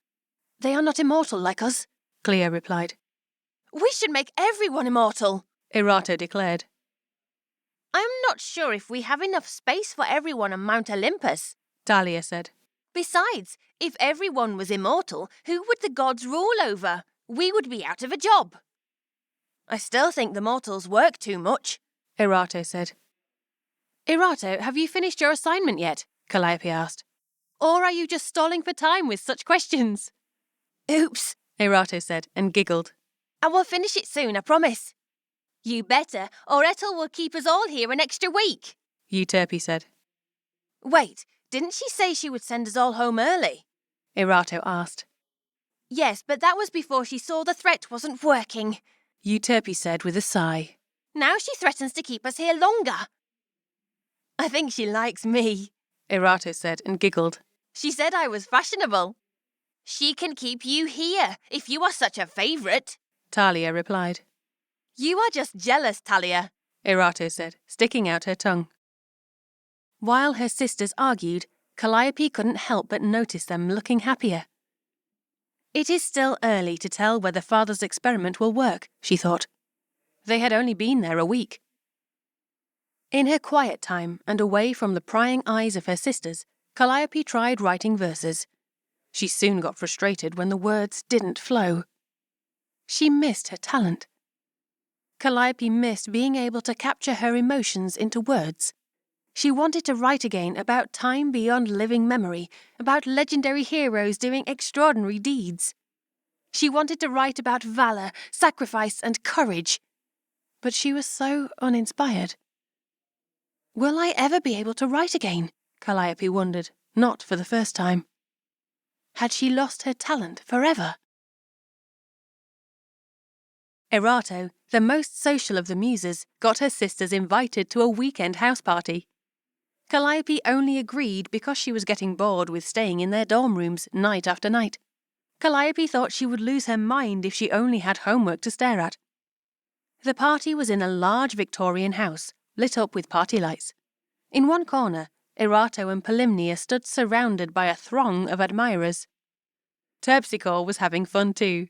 They are not immortal like us, Cleo replied. We should make everyone immortal, Erato declared. I am not sure if we have enough space for everyone on Mount Olympus, Dahlia said. Besides, if everyone was immortal, who would the gods rule over? We would be out of a job. I still think the mortals work too much, Erato said. Erato, have you finished your assignment yet? Calliope asked. Or are you just stalling for time with such questions? Oops, Erato said and giggled. I will finish it soon, I promise. You better, or Ethel will keep us all here an extra week, Euterpe said. Wait, didn't she say she would send us all home early? Erato asked. Yes, but that was before she saw the threat wasn't working, Euterpe said with a sigh. Now she threatens to keep us here longer. I think she likes me, Erato said and giggled. She said I was fashionable. She can keep you here if you are such a favourite, Talia replied. You are just jealous, Talia, Erato said, sticking out her tongue. While her sisters argued, Calliope couldn't help but notice them looking happier. It is still early to tell whether Father's experiment will work, she thought. They had only been there a week. In her quiet time and away from the prying eyes of her sisters, Calliope tried writing verses. She soon got frustrated when the words didn't flow. She missed her talent. Calliope missed being able to capture her emotions into words. She wanted to write again about time beyond living memory, about legendary heroes doing extraordinary deeds. She wanted to write about valor, sacrifice, and courage. But she was so uninspired. Will I ever be able to write again? Calliope wondered, not for the first time. Had she lost her talent forever? Erato, the most social of the Muses, got her sisters invited to a weekend house party. Calliope only agreed because she was getting bored with staying in their dorm rooms night after night. Calliope thought she would lose her mind if she only had homework to stare at. The party was in a large Victorian house, lit up with party lights. In one corner, Erato and Polymnia stood surrounded by a throng of admirers. Terpsichore was having fun too.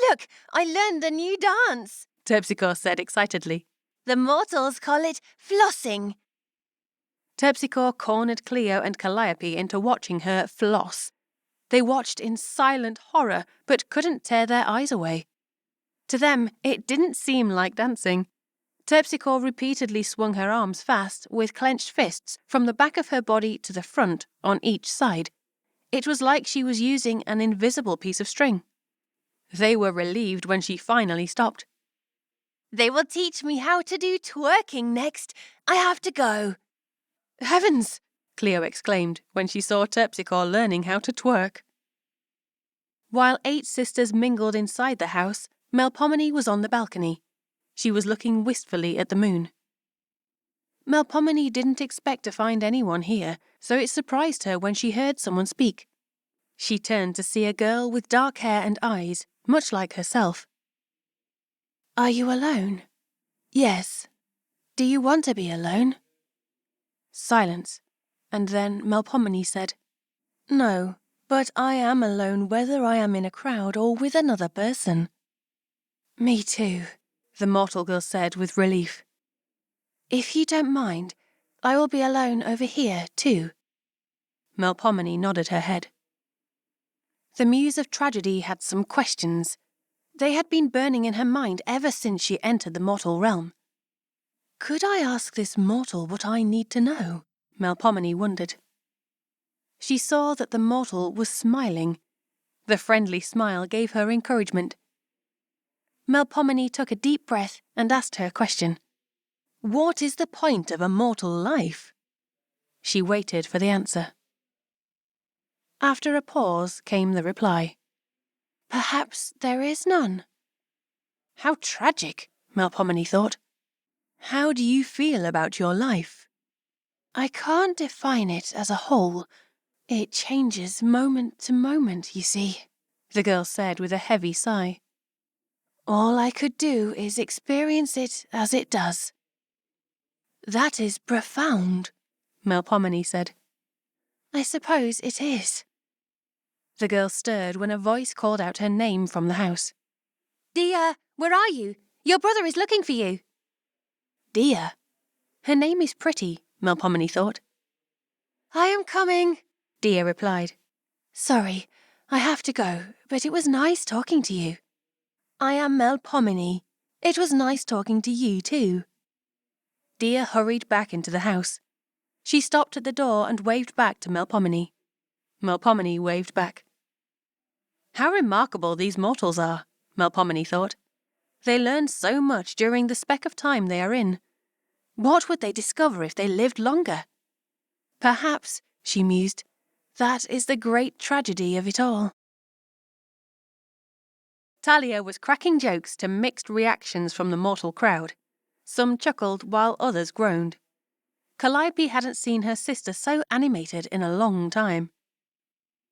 Look, I learned a new dance, Terpsichore said excitedly. The mortals call it flossing. Terpsichore cornered Cleo and Calliope into watching her floss. They watched in silent horror, but couldn't tear their eyes away. To them, it didn't seem like dancing. Terpsichore repeatedly swung her arms fast with clenched fists from the back of her body to the front on each side. It was like she was using an invisible piece of string. They were relieved when she finally stopped. They will teach me how to do twerking next. I have to go. Heavens! Cleo exclaimed when she saw Terpsichore learning how to twerk. While 8 sisters mingled inside the house, Melpomene was on the balcony. She was looking wistfully at the moon. Melpomene didn't expect to find anyone here, so it surprised her when she heard someone speak. She turned to see a girl with dark hair and eyes, much like herself. Are you alone? Yes. Do you want to be alone? Silence, and then Melpomene said, No, but I am alone whether I am in a crowd or with another person. Me too, the mortal girl said with relief. If you don't mind, I will be alone over here too. Melpomene nodded her head. The Muse of Tragedy had some questions. They had been burning in her mind ever since she entered the mortal realm. Could I ask this mortal what I need to know? Melpomene wondered. She saw that the mortal was smiling. The friendly smile gave her encouragement. Melpomene took a deep breath and asked her question. What is the point of a mortal life? She waited for the answer. After a pause came the reply. Perhaps there is none. How tragic, Melpomene thought. How do you feel about your life? I can't define it as a whole. It changes moment to moment, you see, the girl said with a heavy sigh. All I could do is experience it as it does. That is profound, Melpomene said. I suppose it is. The girl stirred when a voice called out her name from the house. Dia, where are you? Your brother is looking for you. Dia? Her name is pretty, Melpomene thought. I am coming, Dia replied. Sorry, I have to go, but it was nice talking to you. I am Melpomene. It was nice talking to you too. Dia hurried back into the house. She stopped at the door and waved back to Melpomene. Melpomene waved back. How remarkable these mortals are, Melpomene thought. They learn so much during the speck of time they are in. What would they discover if they lived longer? Perhaps, she mused, that is the great tragedy of it all. Talia was cracking jokes to mixed reactions from the mortal crowd. Some chuckled while others groaned. Calliope hadn't seen her sister so animated in a long time.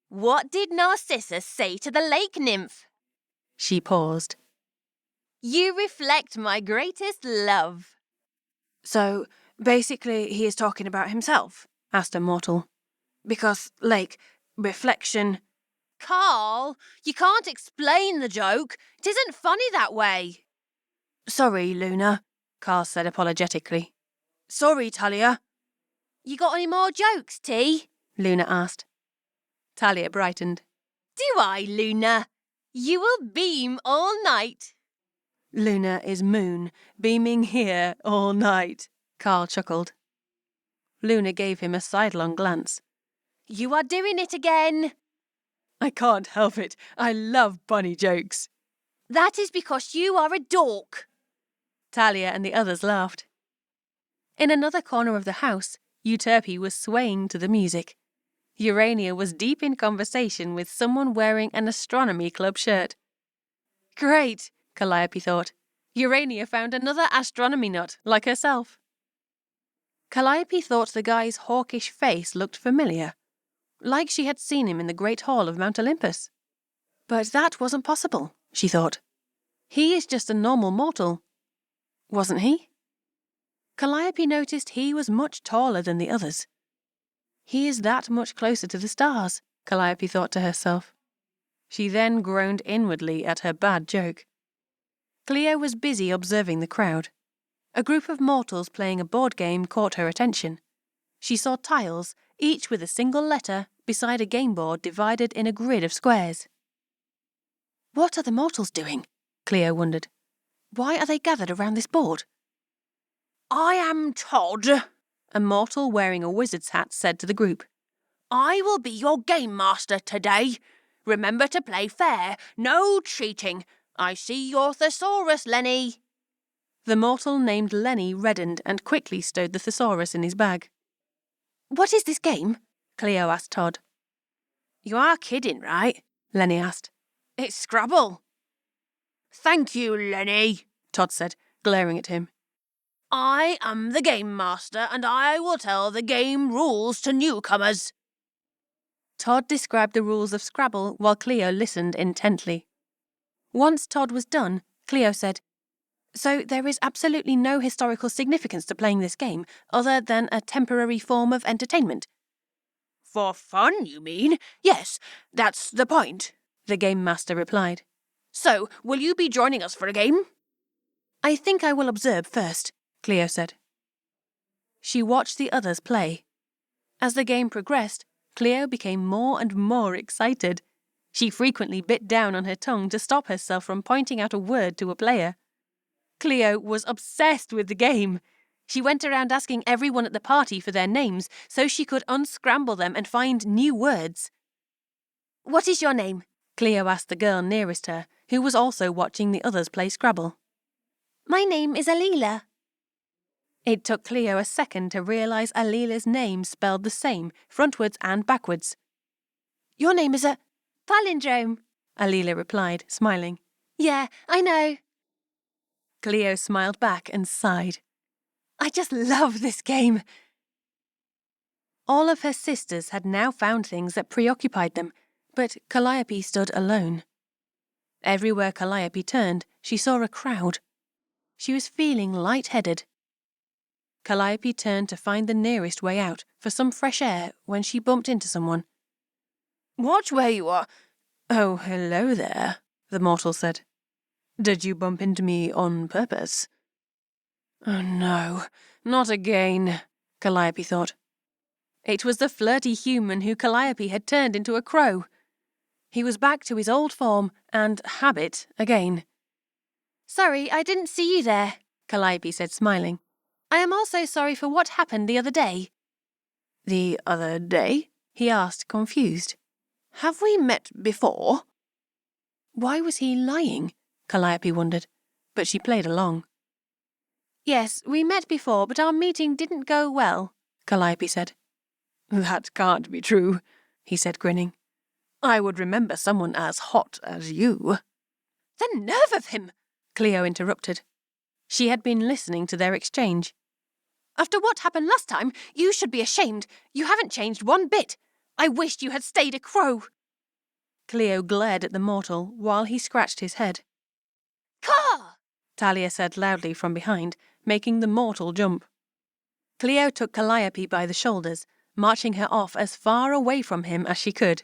What did Narcissus say to the lake nymph? She paused. You reflect my greatest love. So, basically he is talking about himself? Asked a mortal. Because, reflection... Carl, you can't explain the joke. It isn't funny that way. Sorry, Luna, Carl said apologetically. Sorry, Talia. You got any more jokes, T? Luna asked. Talia brightened. Do I, Luna? You will beam all night. Luna is moon, beaming here all night, Carl chuckled. Luna gave him a sidelong glance. You are doing it again. I can't help it. I love bunny jokes. That is because you are a dork. Talia and the others laughed. In another corner of the house, Euterpe was swaying to the music. Urania was deep in conversation with someone wearing an astronomy club shirt. Great, Calliope thought. Urania found another astronomy nut like herself. Calliope thought the guy's hawkish face looked familiar, like she had seen him in the great hall of Mount Olympus. But that wasn't possible, she thought. He is just a normal mortal. Wasn't he? Calliope noticed he was much taller than the others. He is that much closer to the stars, Calliope thought to herself. She then groaned inwardly at her bad joke. Cleo was busy observing the crowd. A group of mortals playing a board game caught her attention. She saw tiles, each with a single letter, beside a game board divided in a grid of squares. What are the mortals doing? Cleo wondered. Why are they gathered around this board? I am Todd, a mortal wearing a wizard's hat said to the group. I will be your game master today. Remember to play fair, no cheating. I see your thesaurus, Lenny. The mortal named Lenny reddened and quickly stowed the thesaurus in his bag. What is this game? Cleo asked Todd. You are kidding, right? Lenny asked. It's Scrabble. Thank you, Lenny, Todd said, glaring at him. I am the game master and I will tell the game rules to newcomers. Todd described the rules of Scrabble while Cleo listened intently. Once Todd was done, Cleo said, So there is absolutely no historical significance to playing this game other than a temporary form of entertainment. For fun, you mean? Yes, that's the point, the game master replied. So, will you be joining us for a game? I think I will observe first, Cleo said. She watched the others play. As the game progressed, Cleo became more and more excited. She frequently bit down on her tongue to stop herself from pointing out a word to a player. Cleo was obsessed with the game. She went around asking everyone at the party for their names so she could unscramble them and find new words. What is your name? Cleo asked the girl nearest her, who was also watching the others play Scrabble. My name is Alila. It took Cleo a second to realise Alila's name spelled the same, frontwards and backwards. Your name is a palindrome, Alila replied, smiling. Yeah, I know. Cleo smiled back and sighed. I just love this game. All of her sisters had now found things that preoccupied them, but Calliope stood alone. Everywhere Calliope turned, she saw a crowd. She was feeling light-headed. Calliope turned to find the nearest way out for some fresh air when she bumped into someone. Watch where you are. Oh, hello there, the mortal said. Did you bump into me on purpose? Oh no, not again, Calliope thought. It was the flirty human who Calliope had turned into a crow. He was back to his old form and habit again. Sorry, I didn't see you there, Calliope said, smiling. I am also sorry for what happened the other day. The other day? He asked, confused. Have we met before? Why was he lying? Calliope wondered, but she played along. Yes, we met before, but our meeting didn't go well, Calliope said. That can't be true, he said, grinning. I would remember someone as hot as you. The nerve of him, Cleo interrupted. She had been listening to their exchange. After what happened last time, you should be ashamed. You haven't changed one bit. I wished you had stayed a crow. Cleo glared at the mortal while he scratched his head. Caw! Talia said loudly from behind, making the mortal jump. Cleo took Calliope by the shoulders, marching her off as far away from him as she could.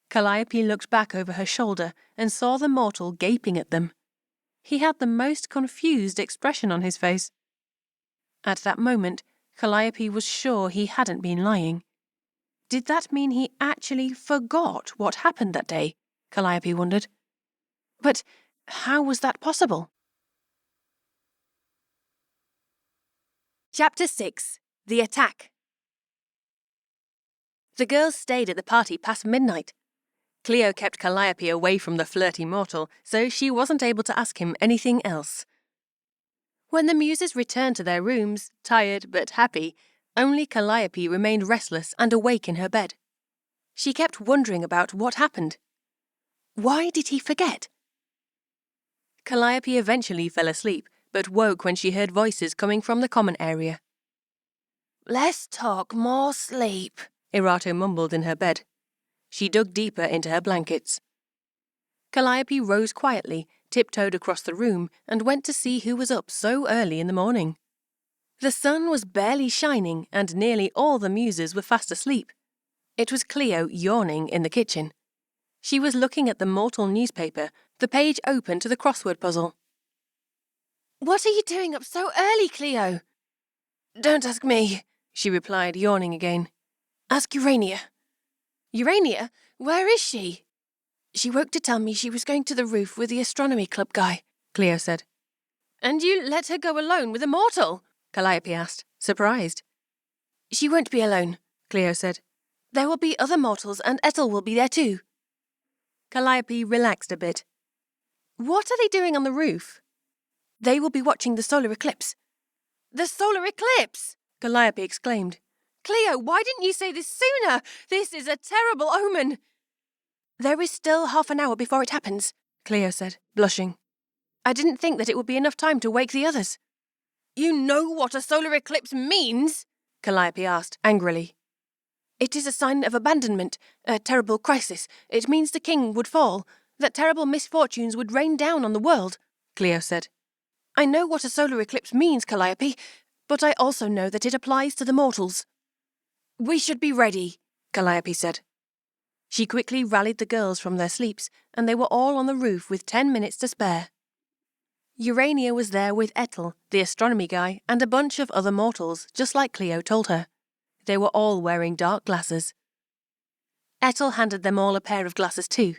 Calliope looked back over her shoulder and saw the mortal gaping at them. He had the most confused expression on his face. At that moment, Calliope was sure he hadn't been lying. Did that mean he actually forgot what happened that day? Calliope wondered. But how was that possible? Chapter 6. The Attack. The girls stayed at the party past midnight. Cleo kept Calliope away from the flirty mortal, so she wasn't able to ask him anything else. When the Muses returned to their rooms, tired but happy, only Calliope remained restless and awake in her bed. She kept wondering about what happened. Why did he forget? Calliope eventually fell asleep, but woke when she heard voices coming from the common area. Less talk, more sleep, Erato mumbled in her bed. She dug deeper into her blankets. Calliope rose quietly, tiptoed across the room, and went to see who was up so early in the morning. The sun was barely shining, and nearly all the Muses were fast asleep. It was Cleo yawning in the kitchen. She was looking at the mortal newspaper, the page open to the crossword puzzle. What are you doing up so early, Cleo? Don't ask me, she replied, yawning again. Ask Urania. Urania? Where is she? She woke to tell me she was going to the roof with the astronomy club guy, Cleo said. And you let her go alone with a mortal? Calliope asked, surprised. She won't be alone, Cleo said. There will be other mortals and Ethel will be there too. Calliope relaxed a bit. What are they doing on the roof? They will be watching the solar eclipse. The solar eclipse! Calliope exclaimed. Cleo, why didn't you say this sooner? This is a terrible omen. There is still half an hour before it happens, Cleo said, blushing. I didn't think that it would be enough time to wake the others. You know what a solar eclipse means? Calliope asked, angrily. It is a sign of abandonment, a terrible crisis. It means the king would fall, that terrible misfortunes would rain down on the world, Cleo said. I know what a solar eclipse means, Calliope, but I also know that it applies to the mortals. We should be ready, Calliope said. She quickly rallied the girls from their sleeps, and they were all on the roof with 10 minutes to spare. Urania was there with Ethel, the astronomy guy, and a bunch of other mortals, just like Cleo told her. They were all wearing dark glasses. Ethel handed them all a pair of glasses too.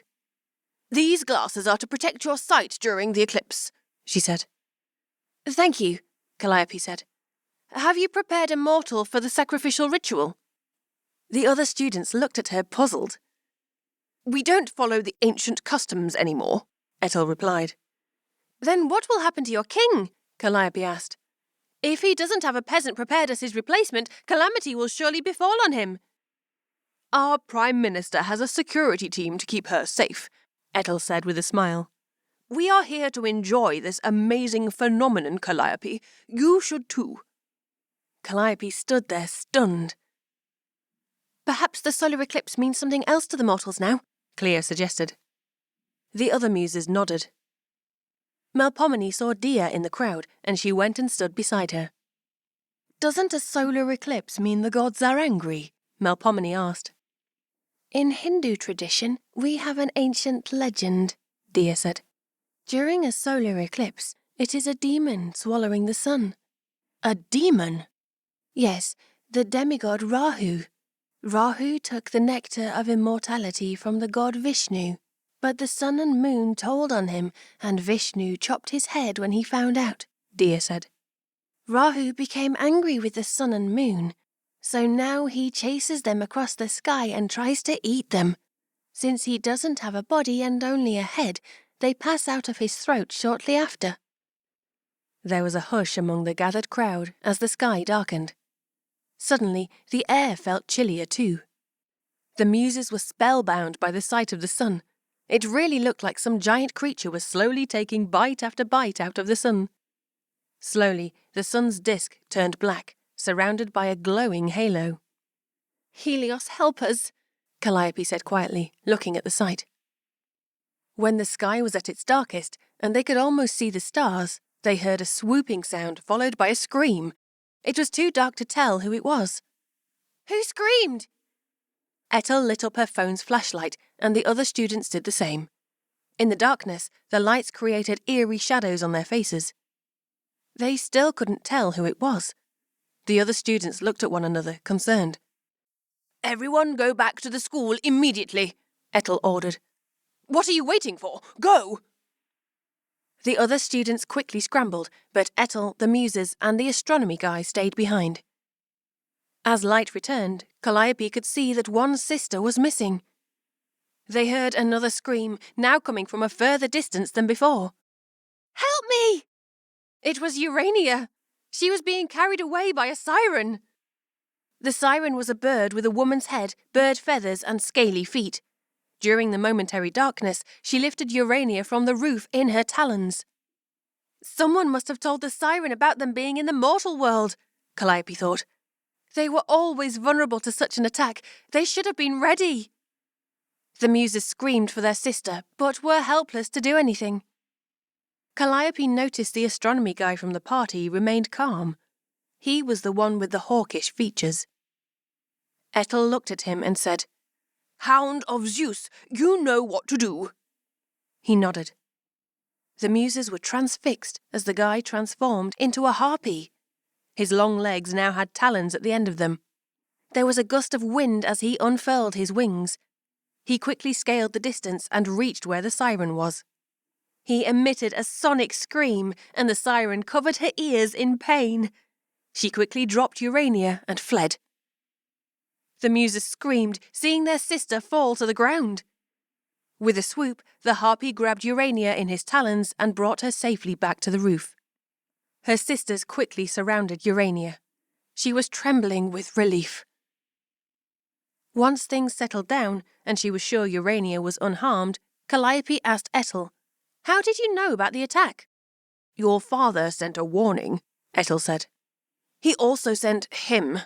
These glasses are to protect your sight during the eclipse, she said. Thank you, Calliope said. Have you prepared a mortal for the sacrificial ritual? The other students looked at her puzzled. We don't follow the ancient customs anymore, Ethel replied. Then what will happen to your king? Calliope asked. If he doesn't have a peasant prepared as his replacement, calamity will surely befall on him. Our Prime Minister has a security team to keep her safe, Ethel said with a smile. We are here to enjoy this amazing phenomenon, Calliope. You should too. Calliope stood there stunned. Perhaps the solar eclipse means something else to the mortals now, Cleo suggested. The other muses nodded. Melpomene saw Dia in the crowd, and she went and stood beside her. Doesn't a solar eclipse mean the gods are angry? Melpomene asked. In Hindu tradition, we have an ancient legend, Dia said. During a solar eclipse, it is a demon swallowing the sun. A demon? Yes, the demigod Rahu. Rahu took the nectar of immortality from the god Vishnu, but the sun and moon told on him, and Vishnu chopped his head when he found out, Dia said. Rahu became angry with the sun and moon, so now he chases them across the sky and tries to eat them. Since he doesn't have a body and only a head, they pass out of his throat shortly after. There was a hush among the gathered crowd as the sky darkened. Suddenly, the air felt chillier too. The muses were spellbound by the sight of the sun. It really looked like some giant creature was slowly taking bite after bite out of the sun. Slowly, the sun's disk turned black, surrounded by a glowing halo. Helios, help us, Calliope said quietly, looking at the sight. When the sky was at its darkest, and they could almost see the stars, they heard a swooping sound followed by a scream. It was too dark to tell who it was. Who screamed? Ethel lit up her phone's flashlight, and the other students did the same. In the darkness, the lights created eerie shadows on their faces. They still couldn't tell who it was. The other students looked at one another, concerned. Everyone go back to the school immediately, Ethel ordered. What are you waiting for? Go! The other students quickly scrambled, but Ethel, the muses, and the astronomy guy stayed behind. As light returned, Calliope could see that one sister was missing. They heard another scream, now coming from a further distance than before. Help me! It was Urania. She was being carried away by a siren. The siren was a bird with a woman's head, bird feathers, and scaly feet. During the momentary darkness, she lifted Urania from the roof in her talons. Someone must have told the siren about them being in the mortal world, Calliope thought. They were always vulnerable to such an attack. They should have been ready. The muses screamed for their sister, but were helpless to do anything. Calliope noticed the astronomy guy from the party remained calm. He was the one with the hawkish features. Ethel looked at him and said, Hound of Zeus, you know what to do. He nodded. The muses were transfixed as the guy transformed into a harpy. His long legs now had talons at the end of them. There was a gust of wind as he unfurled his wings. He quickly scaled the distance and reached where the siren was. He emitted a sonic scream, and the siren covered her ears in pain. She quickly dropped Urania and fled. The Muses screamed, seeing their sister fall to the ground. With a swoop, the harpy grabbed Urania in his talons and brought her safely back to the roof. Her sisters quickly surrounded Urania. She was trembling with relief. Once things settled down, and she was sure Urania was unharmed, Calliope asked Ethel, "How did you know about the attack?" "Your father sent a warning," Ethel said. "He also sent him."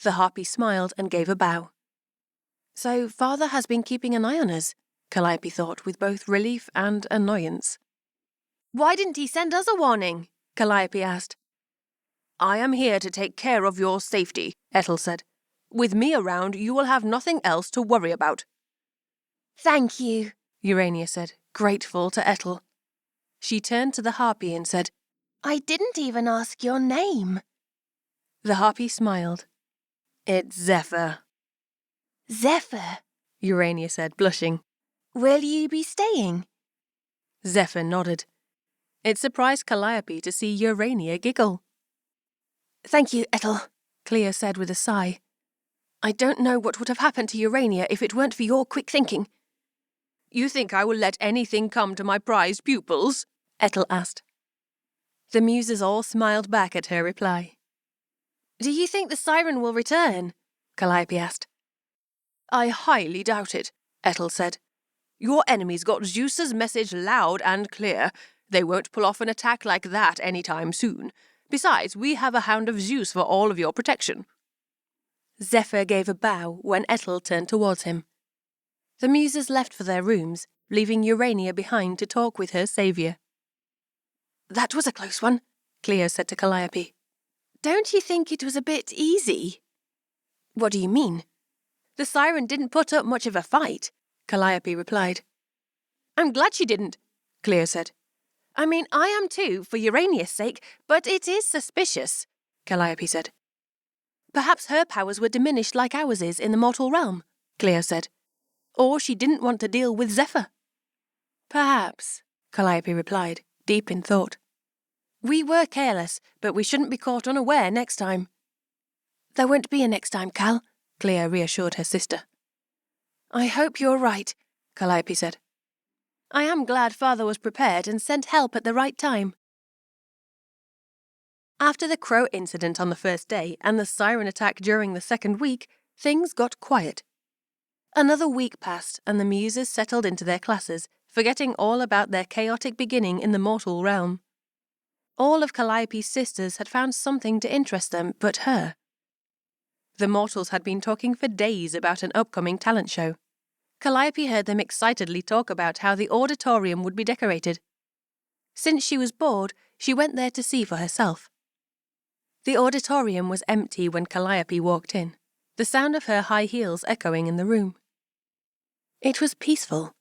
The harpy smiled and gave a bow. So father has been keeping an eye on us, Calliope thought with both relief and annoyance. "Why didn't he send us a warning?" Calliope asked. "I am here to take care of your safety," Ethel said. "With me around, you will have nothing else to worry about." "Thank you," Urania said, grateful to Ethel. She turned to the harpy and said, "I didn't even ask your name." The harpy smiled. "It's Zephyr." "Zephyr," Urania said, blushing. "will you be staying?" Zephyr nodded. It surprised Calliope to see Urania giggle. "Thank you, Ethel," Cleo said with a sigh. "I don't know what would have happened to Urania if it weren't for your quick thinking." "You think I will let anything come to my prized pupils?" Ethel asked. The Muses all smiled back at her reply. "Do you think the siren will return?" Calliope asked. "I highly doubt it," Ethel said. "Your enemies got Zeus's message loud and clear. They won't pull off an attack like that any time soon. Besides, we have a hound of Zeus for all of your protection." Zephyr gave a bow when Ethel turned towards him. The Muses left for their rooms, leaving Urania behind to talk with her saviour. "That was a close one," Cleo said to Calliope. "Don't you think it was a bit easy?" "What do you mean?" "The siren didn't put up much of a fight," Calliope replied. "I'm glad she didn't," Cleo said. "I mean, I am too, for Urania's sake, but it is suspicious," Calliope said. "Perhaps her powers were diminished like ours is in the mortal realm," Cleo said. "Or she didn't want to deal with Zephyr." "Perhaps," Calliope replied, deep in thought. "We were careless, but we shouldn't be caught unaware next time." "There won't be a next time, Cal," Cleo reassured her sister. "I hope you're right," Calliope said. "I am glad father was prepared and sent help at the right time." After the crow incident on the first day and the siren attack during the second week, things got quiet. Another week passed and the Muses settled into their classes, forgetting all about their chaotic beginning in the mortal realm. All of Calliope's sisters had found something to interest them but her. The mortals had been talking for days about an upcoming talent show. Calliope heard them excitedly talk about how the auditorium would be decorated. Since she was bored, she went there to see for herself. The auditorium was empty when Calliope walked in, the sound of her high heels echoing in the room. It was peaceful.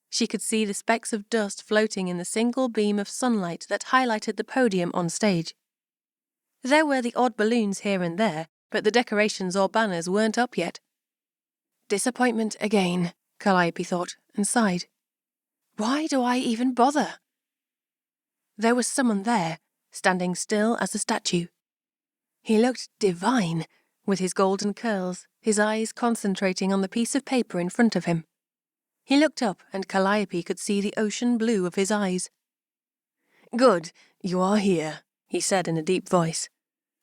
She could see the specks of dust floating in the single beam of sunlight that highlighted the podium on stage. There were the odd balloons here and there, but the decorations or banners weren't up yet. Disappointment again, Calliope thought, and sighed. Why do I even bother? There was someone there, standing still as a statue. He looked divine, with his golden curls, his eyes concentrating on the piece of paper in front of him. He looked up and Calliope could see the ocean blue of his eyes. "Good, you are here," he said in a deep voice.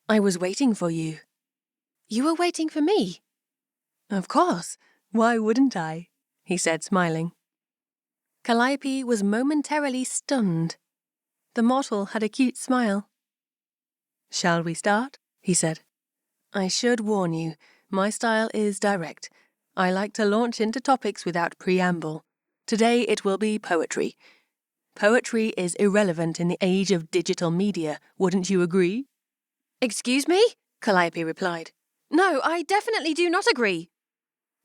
"I was waiting for you." "You were waiting for me?" "Of course. Why wouldn't I?" he said, smiling. Calliope was momentarily stunned. The mortal had a cute smile. "Shall we start?" he said. "I should warn you, my style is direct. I like to launch into topics without preamble. Today it will be poetry. Poetry is irrelevant in the age of digital media, wouldn't you agree?" "Excuse me?" Calliope replied. "No, I definitely do not agree."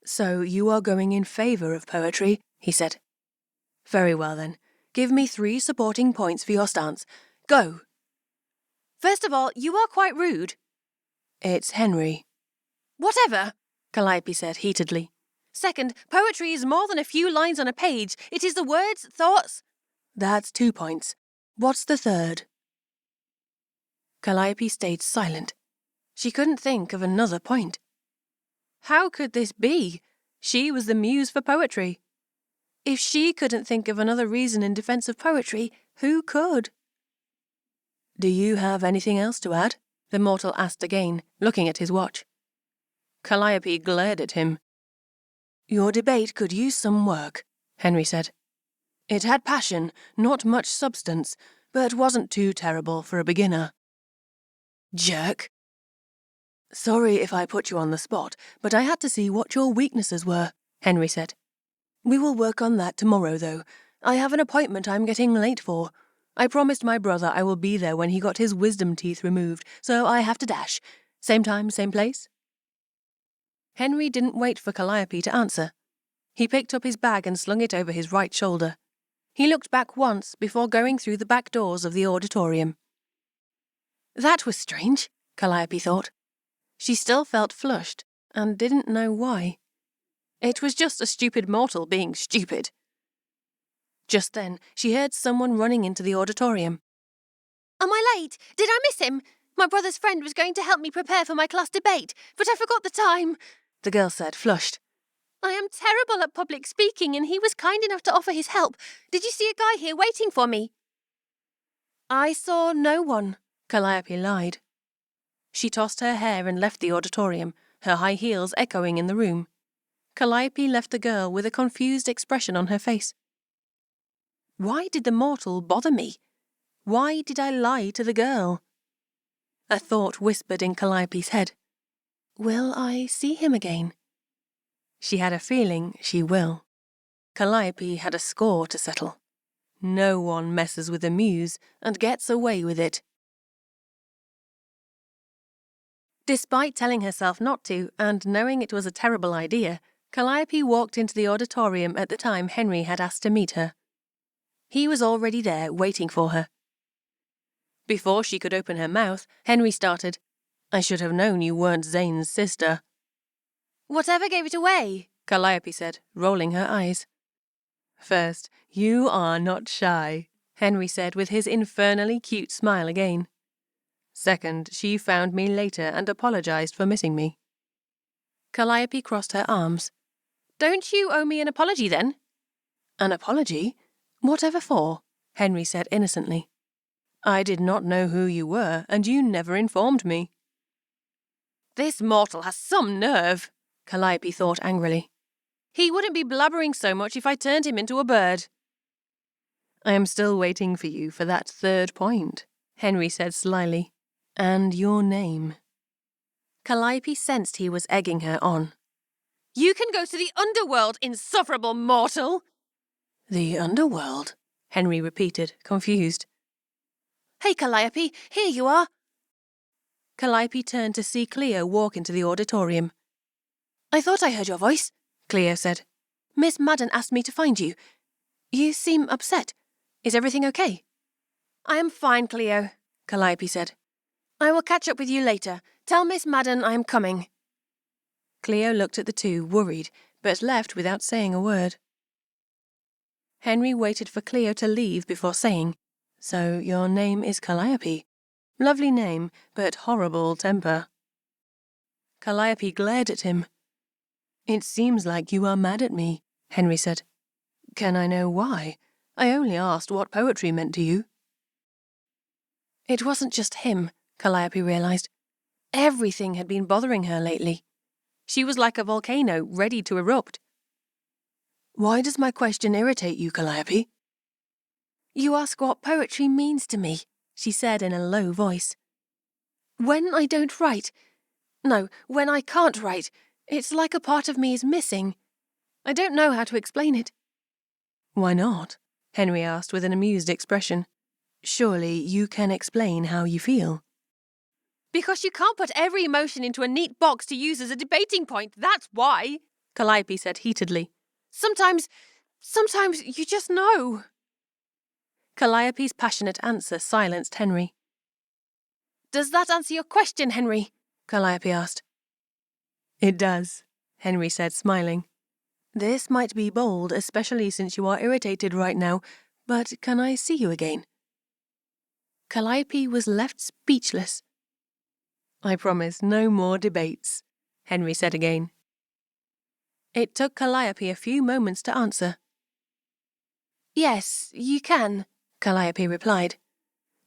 "So you are going in favour of poetry," he said. "Very well then. Give me 3 supporting points for your stance. Go!" "First of all, you are quite rude." "It's Henry." "Whatever," Calliope said heatedly. Second, poetry is more than a few lines on a page. It is the words, thoughts... That's 2 points. What's the third? Calliope stayed silent. She couldn't think of another point. How could this be? She was the muse for poetry. If she couldn't think of another reason in defense of poetry, who could? Do you have anything else to add? The mortal asked again, looking at his watch. Calliope glared at him. Your debate could use some work, Henry said. It had passion, not much substance, but wasn't too terrible for a beginner. Jerk. Sorry if I put you on the spot, but I had to see what your weaknesses were, Henry said. We will work on that tomorrow, though. I have an appointment I'm getting late for. I promised my brother I will be there when he got his wisdom teeth removed, so I have to dash. Same time, same place? Henry didn't wait for Calliope to answer. He picked up his bag and slung it over his right shoulder. He looked back once before going through the back doors of the auditorium. That was strange, Calliope thought. She still felt flushed and didn't know why. It was just a stupid mortal being stupid. Just then, she heard someone running into the auditorium. Am I late? Did I miss him? My brother's friend was going to help me prepare for my class debate, but I forgot the time, the girl said, flushed. I am terrible at public speaking, and he was kind enough to offer his help. Did you see a guy here waiting for me? I saw no one, Calliope lied. She tossed her hair and left the auditorium, her high heels echoing in the room. Calliope left the girl with a confused expression on her face. Why did the mortal bother me? Why did I lie to the girl? A thought whispered in Calliope's head. Will I see him again? She had a feeling she will. Calliope had a score to settle. No one messes with a muse and gets away with it. Despite telling herself not to and knowing it was a terrible idea, Calliope walked into the auditorium at the time Henry had asked to meet her. He was already there, waiting for her. Before she could open her mouth, Henry started, I should have known you weren't Zane's sister. Whatever gave it away? Calliope said, rolling her eyes. First, you are not shy, Henry said with his infernally cute smile again. Second, she found me later and apologized for missing me. Calliope crossed her arms. Don't you owe me an apology then? An apology? Whatever for? Henry said innocently. I did not know who you were, and you never informed me. This mortal has some nerve, Calliope thought angrily. He wouldn't be blabbering so much if I turned him into a bird. I am still waiting for you for that third point, Henry said slyly. And your name. Calliope sensed he was egging her on. You can go to the underworld, insufferable mortal! The underworld? Henry repeated, confused. Hey, Calliope, here you are. Calliope turned to see Cleo walk into the auditorium. I thought I heard your voice, Cleo said. Miss Madden asked me to find you. You seem upset. Is everything okay? I am fine, Cleo, Calliope said. I will catch up with you later. Tell Miss Madden I am coming. Cleo looked at the two, worried, but left without saying a word. Henry waited for Cleo to leave before saying, So your name is Calliope. Lovely name, but horrible temper. Calliope glared at him. It seems like you are mad at me, Henry said. Can I know why? I only asked what poetry meant to you. It wasn't just him, Calliope realized. Everything had been bothering her lately. She was like a volcano, ready to erupt. Why does my question irritate you, Calliope? You ask what poetry means to me, she said in a low voice. When I don't write, when I can't write, it's like a part of me is missing. I don't know how to explain it. Why not? Henry asked with an amused expression. Surely you can explain how you feel. Because you can't put every emotion into a neat box to use as a debating point, that's why, Calliope said heatedly. Sometimes you just know. Calliope's passionate answer silenced Henry. Does that answer your question, Henry? Calliope asked. It does, Henry said, smiling. This might be bold, especially since you are irritated right now, but can I see you again? Calliope was left speechless. I promise no more debates, Henry said again. It took Calliope a few moments to answer. Yes, you can, Calliope replied,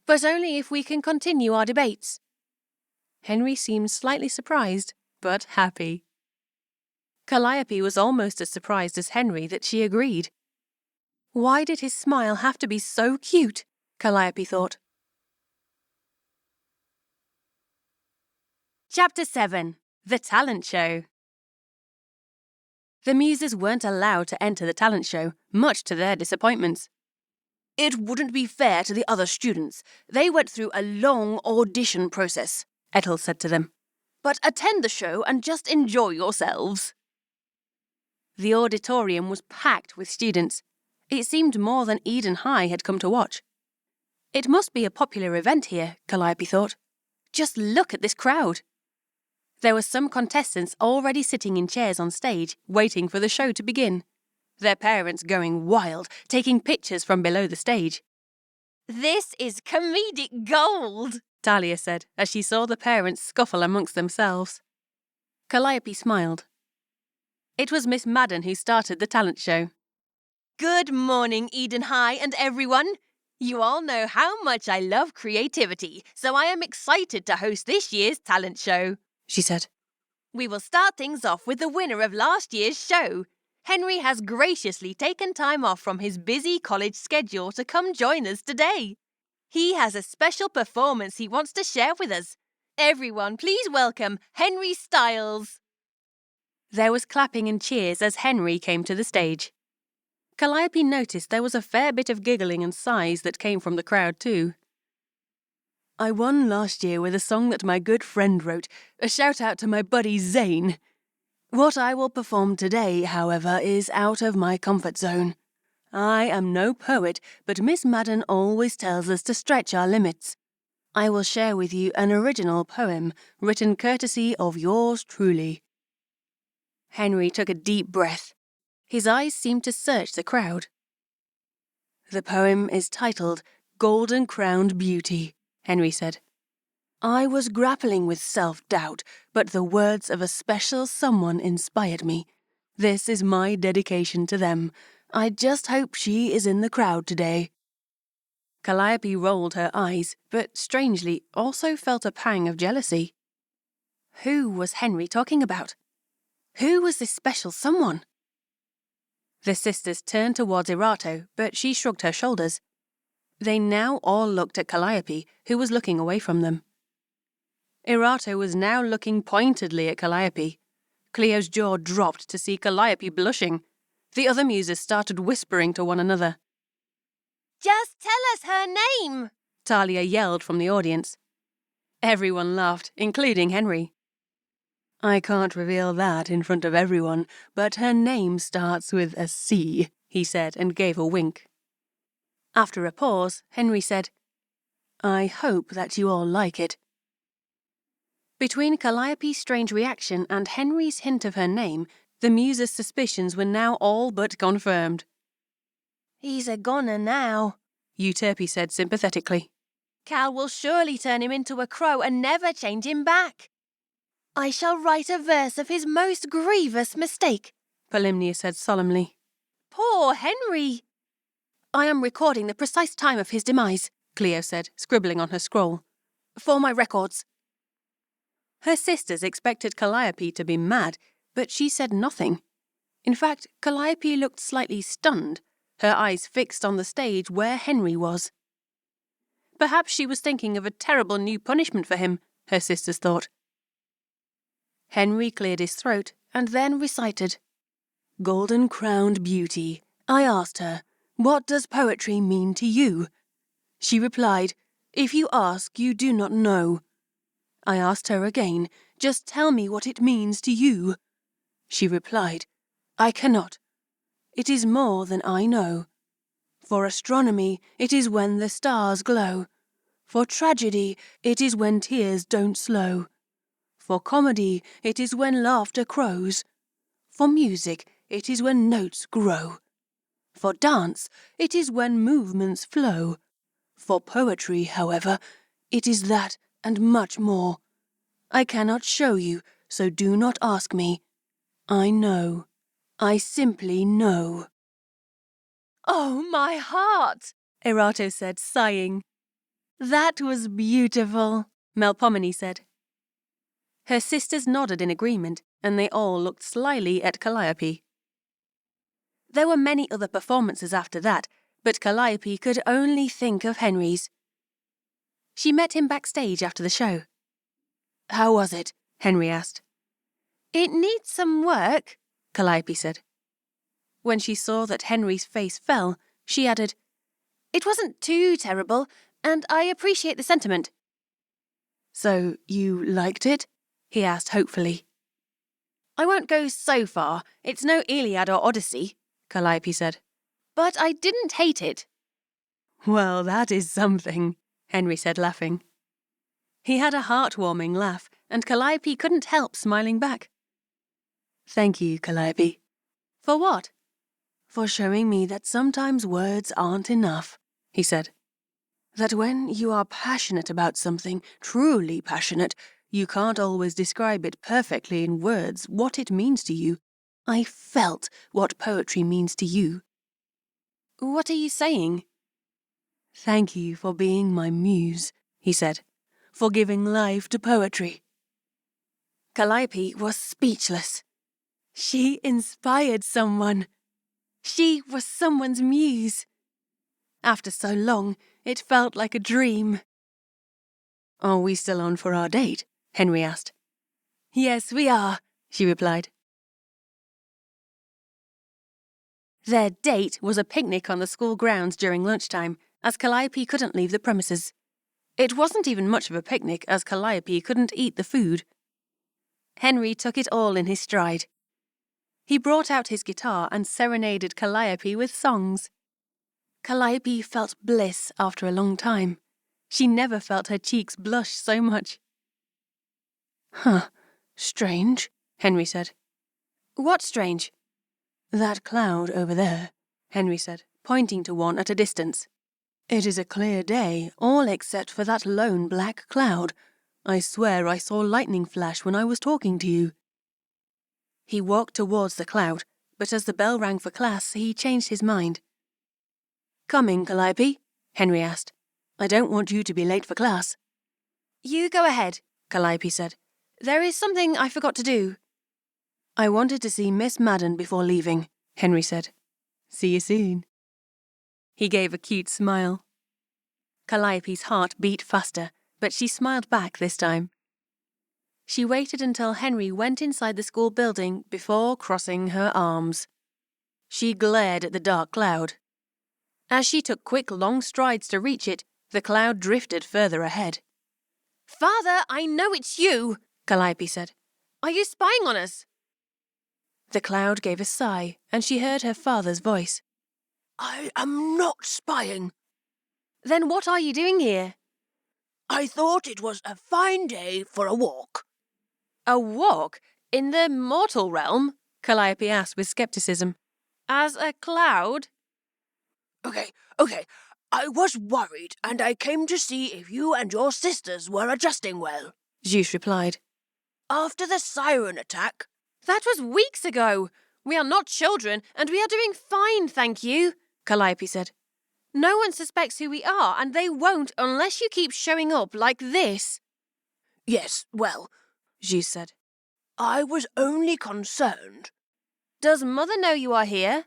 but only if we can continue our debates. Henry seemed slightly surprised, but happy. Calliope was almost as surprised as Henry that she agreed. Why did his smile have to be so cute? Calliope thought. Chapter 7. The Talent Show. The Muses weren't allowed to enter the talent show, much to their disappointments. It wouldn't be fair to the other students. They went through a long audition process, Ethel said to them. But attend the show and just enjoy yourselves. The auditorium was packed with students. It seemed more than Eden High had come to watch. It must be a popular event here, Calliope thought. Just look at this crowd. There were some contestants already sitting in chairs on stage, waiting for the show to begin. Their parents going wild, taking pictures from below the stage. This is comedic gold, Talia said as she saw the parents scuffle amongst themselves. Calliope smiled. It was Miss Madden who started the talent show. Good morning, Eden High and everyone. You all know how much I love creativity, so I am excited to host this year's talent show, she said. We will start things off with the winner of last year's show. Henry has graciously taken time off from his busy college schedule to come join us today. He has a special performance he wants to share with us. Everyone, please welcome Henry Styles. There was clapping and cheers as Henry came to the stage. Calliope noticed there was a fair bit of giggling and sighs that came from the crowd too. I won last year with a song that my good friend wrote, a shout out to my buddy Zane. What I will perform today, however, is out of my comfort zone. I am no poet, but Miss Madden always tells us to stretch our limits. I will share with you an original poem, written courtesy of yours truly. Henry took a deep breath. His eyes seemed to search the crowd. The poem is titled Golden Crowned Beauty, Henry said. I was grappling with self-doubt, but the words of a special someone inspired me. This is my dedication to them. I just hope she is in the crowd today. Calliope rolled her eyes, but strangely also felt a pang of jealousy. Who was Henry talking about? Who was this special someone? The sisters turned towards Erato, but she shrugged her shoulders. They now all looked at Calliope, who was looking away from them. Erato was now looking pointedly at Calliope. Cleo's jaw dropped to see Calliope blushing. The other muses started whispering to one another. Just tell us her name, Talia yelled from the audience. Everyone laughed, including Henry. I can't reveal that in front of everyone, but her name starts with a C, he said and gave a wink. After a pause, Henry said, I hope that you all like it. Between Calliope's strange reaction and Henry's hint of her name, the muse's suspicions were now all but confirmed. He's a goner now, Euterpe said sympathetically. Cal will surely turn him into a crow and never change him back. I shall write a verse of his most grievous mistake, Polymnia said solemnly. Poor Henry! I am recording the precise time of his demise, Cleo said, scribbling on her scroll. For my records. Her sisters expected Calliope to be mad, but she said nothing. In fact, Calliope looked slightly stunned, her eyes fixed on the stage where Henry was. Perhaps she was thinking of a terrible new punishment for him, her sisters thought. Henry cleared his throat and then recited, Golden-crowned beauty, I asked her, what does poetry mean to you? She replied, if you ask, you do not know. I asked her again, just tell me what it means to you. She replied, I cannot. It is more than I know. For astronomy, it is when the stars glow. For tragedy, it is when tears don't slow. For comedy, it is when laughter crows. For music, it is when notes grow. For dance, it is when movements flow. For poetry, however, it is that and much more. I cannot show you, so do not ask me. I know. I simply know. Oh, my heart, Erato said, sighing. That was beautiful, Melpomene said. Her sisters nodded in agreement, and they all looked slyly at Calliope. There were many other performances after that, but Calliope could only think of Henry's. She met him backstage after the show. "How was it?" Henry asked. "It needs some work," Calliope said. When she saw that Henry's face fell, she added, "It wasn't too terrible, and I appreciate the sentiment." "So you liked it?" he asked hopefully. "I won't go so far. It's no Iliad or Odyssey," Calliope said. "But I didn't hate it." "Well, that is something," Henry said, laughing. He had a heartwarming laugh, and Calliope couldn't help smiling back. "Thank you, Calliope." "For what?" "For showing me that sometimes words aren't enough," he said. "That when you are passionate about something, truly passionate, you can't always describe it perfectly in words what it means to you. I felt what poetry means to you." "What are you saying?" "Thank you for being my muse," he said, "for giving life to poetry." Calliope was speechless. She inspired someone. She was someone's muse. After so long, it felt like a dream. "Are we still on for our date?" Henry asked. "Yes, we are," she replied. Their date was a picnic on the school grounds during lunchtime, as Calliope couldn't leave the premises. It wasn't even much of a picnic, as Calliope couldn't eat the food. Henry took it all in his stride. He brought out his guitar and serenaded Calliope with songs. Calliope felt bliss after a long time. She never felt her cheeks blush so much. "Huh, strange," Henry said. "What strange?" "That cloud over there," Henry said, pointing to one at a distance. "It is a clear day, all except for that lone black cloud. I swear I saw lightning flash when I was talking to you." He walked towards the cloud, but as the bell rang for class, he changed his mind. "Coming, Calliope?" Henry asked. "I don't want you to be late for class." "You go ahead," Calliope said. "There is something I forgot to do." "I wanted to see Miss Madden before leaving," Henry said. "See you soon." He gave a cute smile. Calliope's heart beat faster, but she smiled back this time. She waited until Henry went inside the school building before crossing her arms. She glared at the dark cloud. As she took quick, long strides to reach it, the cloud drifted further ahead. "Father, I know it's you," Calliope said. "Are you spying on us?" The cloud gave a sigh, and she heard her father's voice. "I am not spying." "Then what are you doing here?" "I thought it was a fine day for a walk." "A walk? In the mortal realm?" Calliope asked with skepticism. "As a cloud?" Okay. I was worried, and I came to see if you and your sisters were adjusting well," Zeus replied. "After the siren attack—" "That was weeks ago. We are not children, and we are doing fine, thank you," Calliope said. "No one suspects who we are, and they won't unless you keep showing up like this." "Yes, well," Zeus said, "I was only concerned." "Does Mother know you are here?"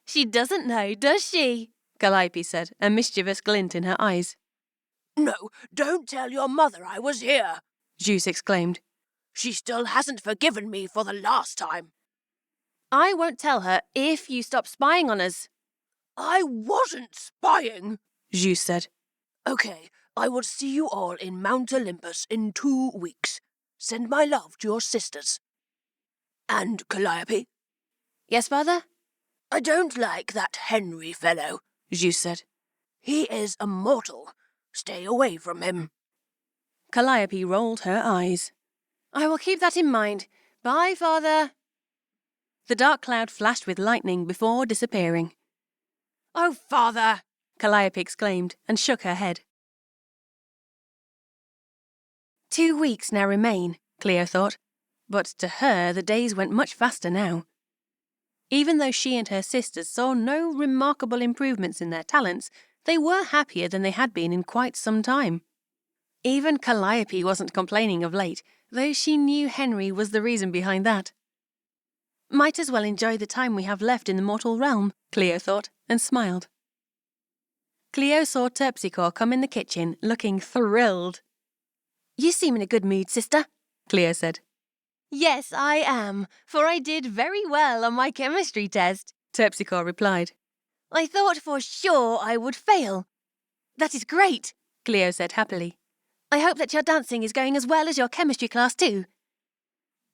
"She doesn't know, does she?" Calliope said, a mischievous glint in her eyes. "No, don't tell your mother I was here," Zeus exclaimed. "She still hasn't forgiven me for the last time." "I won't tell her if you stop spying on us." "I wasn't spying," Zeus said. "Okay, I will see you all in Mount Olympus in 2 weeks. Send my love to your sisters. And Calliope?" "Yes, Father?" "I don't like that Henry fellow," Zeus said. "He is a mortal. Stay away from him." Calliope rolled her eyes. "I will keep that in mind. Bye, Father." The dark cloud flashed with lightning before disappearing. "Oh, Father!" Calliope exclaimed and shook her head. 2 weeks now remain, Cleo thought, but to her the days went much faster now. Even though she and her sisters saw no remarkable improvements in their talents, they were happier than they had been in quite some time. Even Calliope wasn't complaining of late, though she knew Henry was the reason behind that. Might as well enjoy the time we have left in the mortal realm, Cleo thought, and smiled. Cleo saw Terpsichore come in the kitchen, looking thrilled. "You seem in a good mood, sister," Cleo said. "Yes, I am, for I did very well on my chemistry test," Terpsichore replied. "I thought for sure I would fail." "That is great," Cleo said happily. "I hope that your dancing is going as well as your chemistry class too."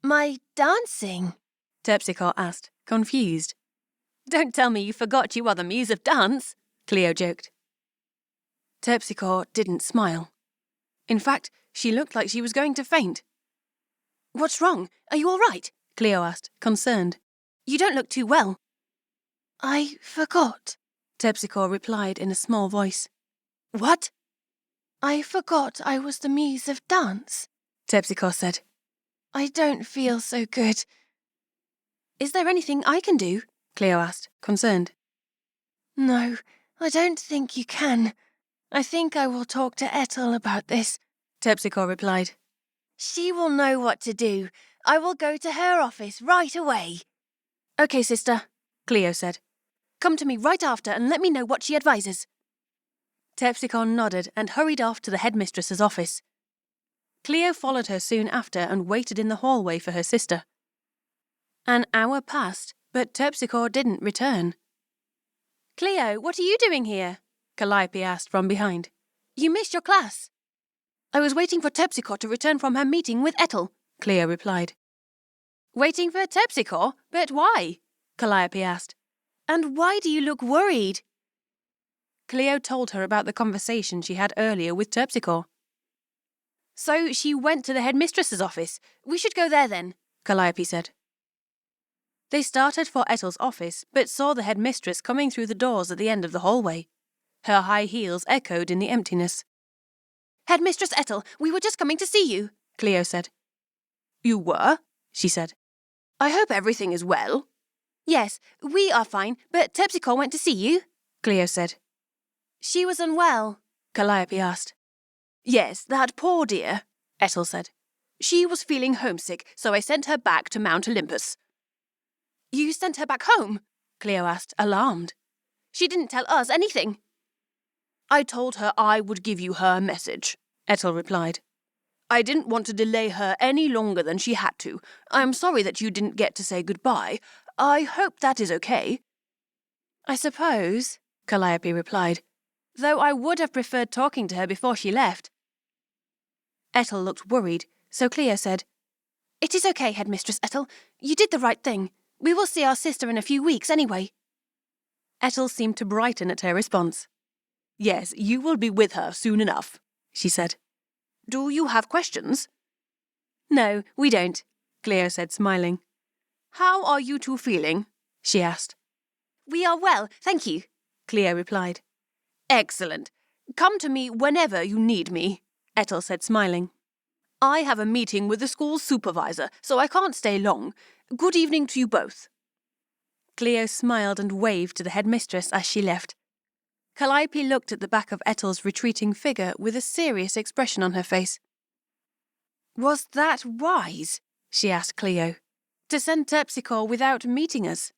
"My dancing?" Terpsichore asked, confused. "Don't tell me you forgot you are the muse of dance," Cleo joked. Terpsichore didn't smile. In fact, she looked like she was going to faint. "What's wrong? Are you all right?" Cleo asked, concerned. "You don't look too well." "I forgot," Terpsichore replied in a small voice. "What?" "I forgot I was the muse of dance," Terpsichore said. "I don't feel so good." "Is there anything I can do?" Cleo asked, concerned. "No, I don't think you can. I think I will talk to Ethel about this," Terpsichore replied. "She will know what to do. I will go to her office right away." "Okay, sister," Cleo said. "Come to me right after and let me know what she advises." Terpsichore nodded and hurried off to the headmistress's office. Cleo followed her soon after and waited in the hallway for her sister. An hour passed, but Terpsichore didn't return. "Cleo, what are you doing here?" Calliope asked from behind. "You missed your class." "I was waiting for Terpsichore to return from her meeting with Ethel," Cleo replied. "Waiting for Terpsichore? But why?" Calliope asked. "And why do you look worried?" Cleo told her about the conversation she had earlier with Terpsichore. "So she went to the headmistress's office. We should go there then," Calliope said. They started for Ethel's office, but saw the headmistress coming through the doors at the end of the hallway. Her high heels echoed in the emptiness. "Headmistress Ethel, we were just coming to see you," Cleo said. "You were?" she said. "I hope everything is well." "Yes, we are fine, but Terpsichore went to see you," Cleo said. "She was unwell?" Calliope asked. "Yes, that poor dear," Ethel said. "She was feeling homesick, so I sent her back to Mount Olympus." "You sent her back home?" Cleo asked, alarmed. "She didn't tell us anything." "I told her I would give you her message," Ethel replied. "I didn't want to delay her any longer than she had to. I'm sorry that you didn't get to say goodbye. I hope that is okay." "I suppose," Calliope replied, "though I would have preferred talking to her before she left." Ethel looked worried, so Cleo said, "It is okay, Headmistress Ethel. You did the right thing. We will see our sister in a few weeks anyway." Ethel seemed to brighten at her response. "Yes, you will be with her soon enough," she said. "Do you have questions?" "No, we don't," Cleo said, smiling. "How are you two feeling?" she asked. "We are well, thank you," Cleo replied. "Excellent. Come to me whenever you need me," Ethel said, smiling. "I have a meeting with the school's supervisor, so I can't stay long. Good evening to you both." Cleo smiled and waved to the headmistress as she left. Calliope looked at the back of Ethel's retreating figure with a serious expression on her face. "Was that wise?" she asked Cleo, "to send Terpsichore without meeting us?"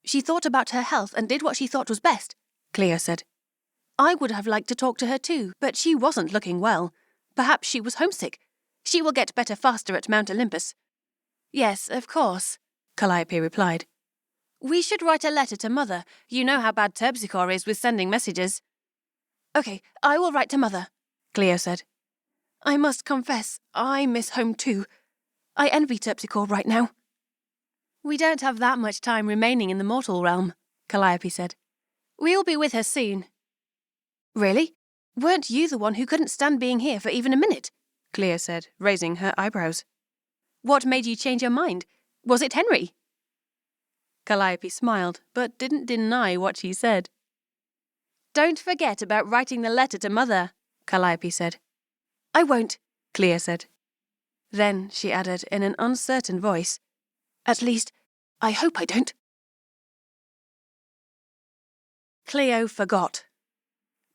"She thought about her health and did what she thought was best," Cleo said. "I would have liked to talk to her too, but she wasn't looking well. Perhaps she was homesick. She will get better faster at Mount Olympus." "Yes, of course," Calliope replied. "We should write a letter to Mother. You know how bad Terpsichore is with sending messages." "Okay, I will write to Mother," Cleo said. "I must confess, I miss home too. I envy Terpsichore right now." "We don't have that much time remaining in the mortal realm," Calliope said. "We'll be with her soon." "Really? Weren't you the one who couldn't stand being here for even a minute?" Cleo said, raising her eyebrows. "What made you change your mind? Was it Henry?" Calliope smiled, but didn't deny what she said. Don't forget about writing the letter to Mother, Calliope said. I won't, Cleo said. Then she added in an uncertain voice, At least, I hope I don't. Cleo forgot.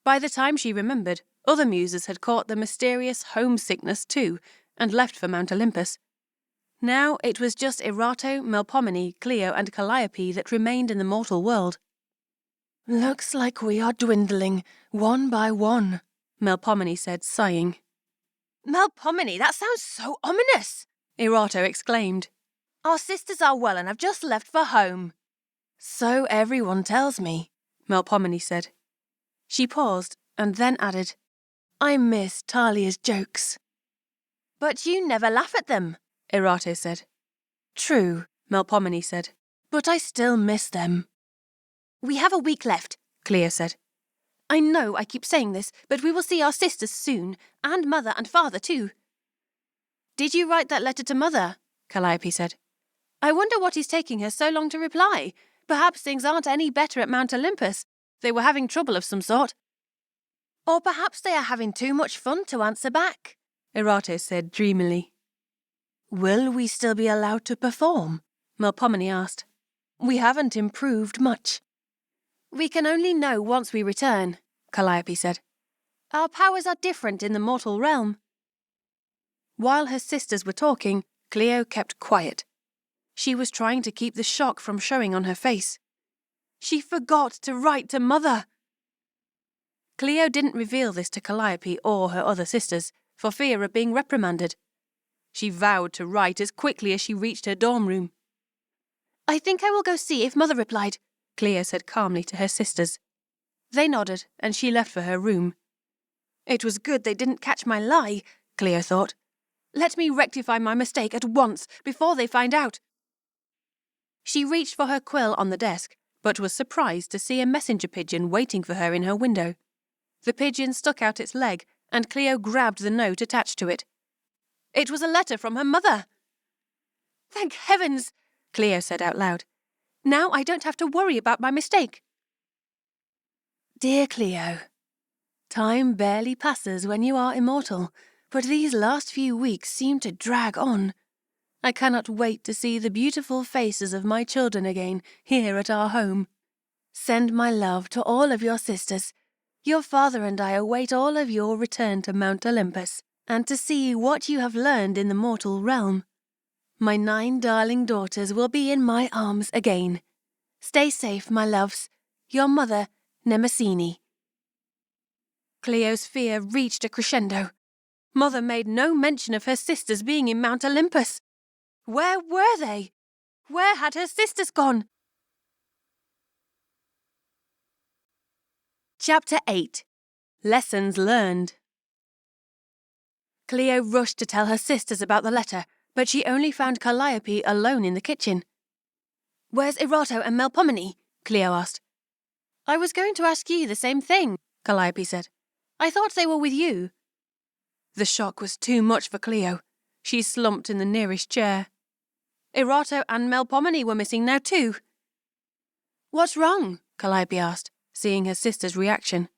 By the time she remembered, other Muses had caught the mysterious homesickness too, and left for Mount Olympus. Now it was just Erato, Melpomene, Cleo, and Calliope that remained in the mortal world. Looks like we are dwindling, one by one, Melpomene said, sighing. Melpomene, that sounds so ominous, Erato exclaimed. Our sisters are well and have just left for home. So everyone tells me, Melpomene said. She paused and then added, I miss Talia's jokes. But you never laugh at them, Erato said. True, Melpomene said. But I still miss them. We have a week left, Cleo said. I know I keep saying this, but we will see our sisters soon, and Mother and Father too. Did you write that letter to Mother? Calliope said. I wonder what is taking her so long to reply. Perhaps things aren't any better at Mount Olympus. They were having trouble of some sort. Or perhaps they are having too much fun to answer back, Erato said dreamily. Will we still be allowed to perform? Melpomene asked. We haven't improved much. We can only know once we return, Calliope said. Our powers are different in the mortal realm. While her sisters were talking, Cleo kept quiet. She was trying to keep the shock from showing on her face. She forgot to write to Mother. Cleo didn't reveal this to Calliope or her other sisters, for fear of being reprimanded. She vowed to write as quickly as she reached her dorm room. I think I will go see if Mother replied, Cleo said calmly to her sisters. They nodded, and she left for her room. It was good they didn't catch my lie, Cleo thought. Let me rectify my mistake at once, before they find out. She reached for her quill on the desk, but was surprised to see a messenger pigeon waiting for her in her window. The pigeon stuck out its leg, and Cleo grabbed the note attached to it. It was a letter from her mother. Thank heavens, Cleo said out loud. Now I don't have to worry about my mistake. Dear Cleo, time barely passes when you are immortal, but these last few weeks seem to drag on. I cannot wait to see the beautiful faces of my children again here at our home. Send my love to all of your sisters. Your father and I await all of your return to Mount Olympus, and to see what you have learned in the mortal realm. My 9 darling daughters will be in my arms again. Stay safe, my loves. Your mother, Mnemosyne. Cleo's fear reached a crescendo. Mother made no mention of her sisters being in Mount Olympus. Where were they? Where had her sisters gone? Chapter 8. Lessons Learned. Cleo rushed to tell her sisters about the letter, but she only found Calliope alone in the kitchen. Where's Erato and Melpomene? Cleo asked. I was going to ask you the same thing, Calliope said. I thought they were with you. The shock was too much for Cleo. She slumped in the nearest chair. Erato and Melpomene were missing now too. What's wrong? Calliope asked, seeing her sister's reaction.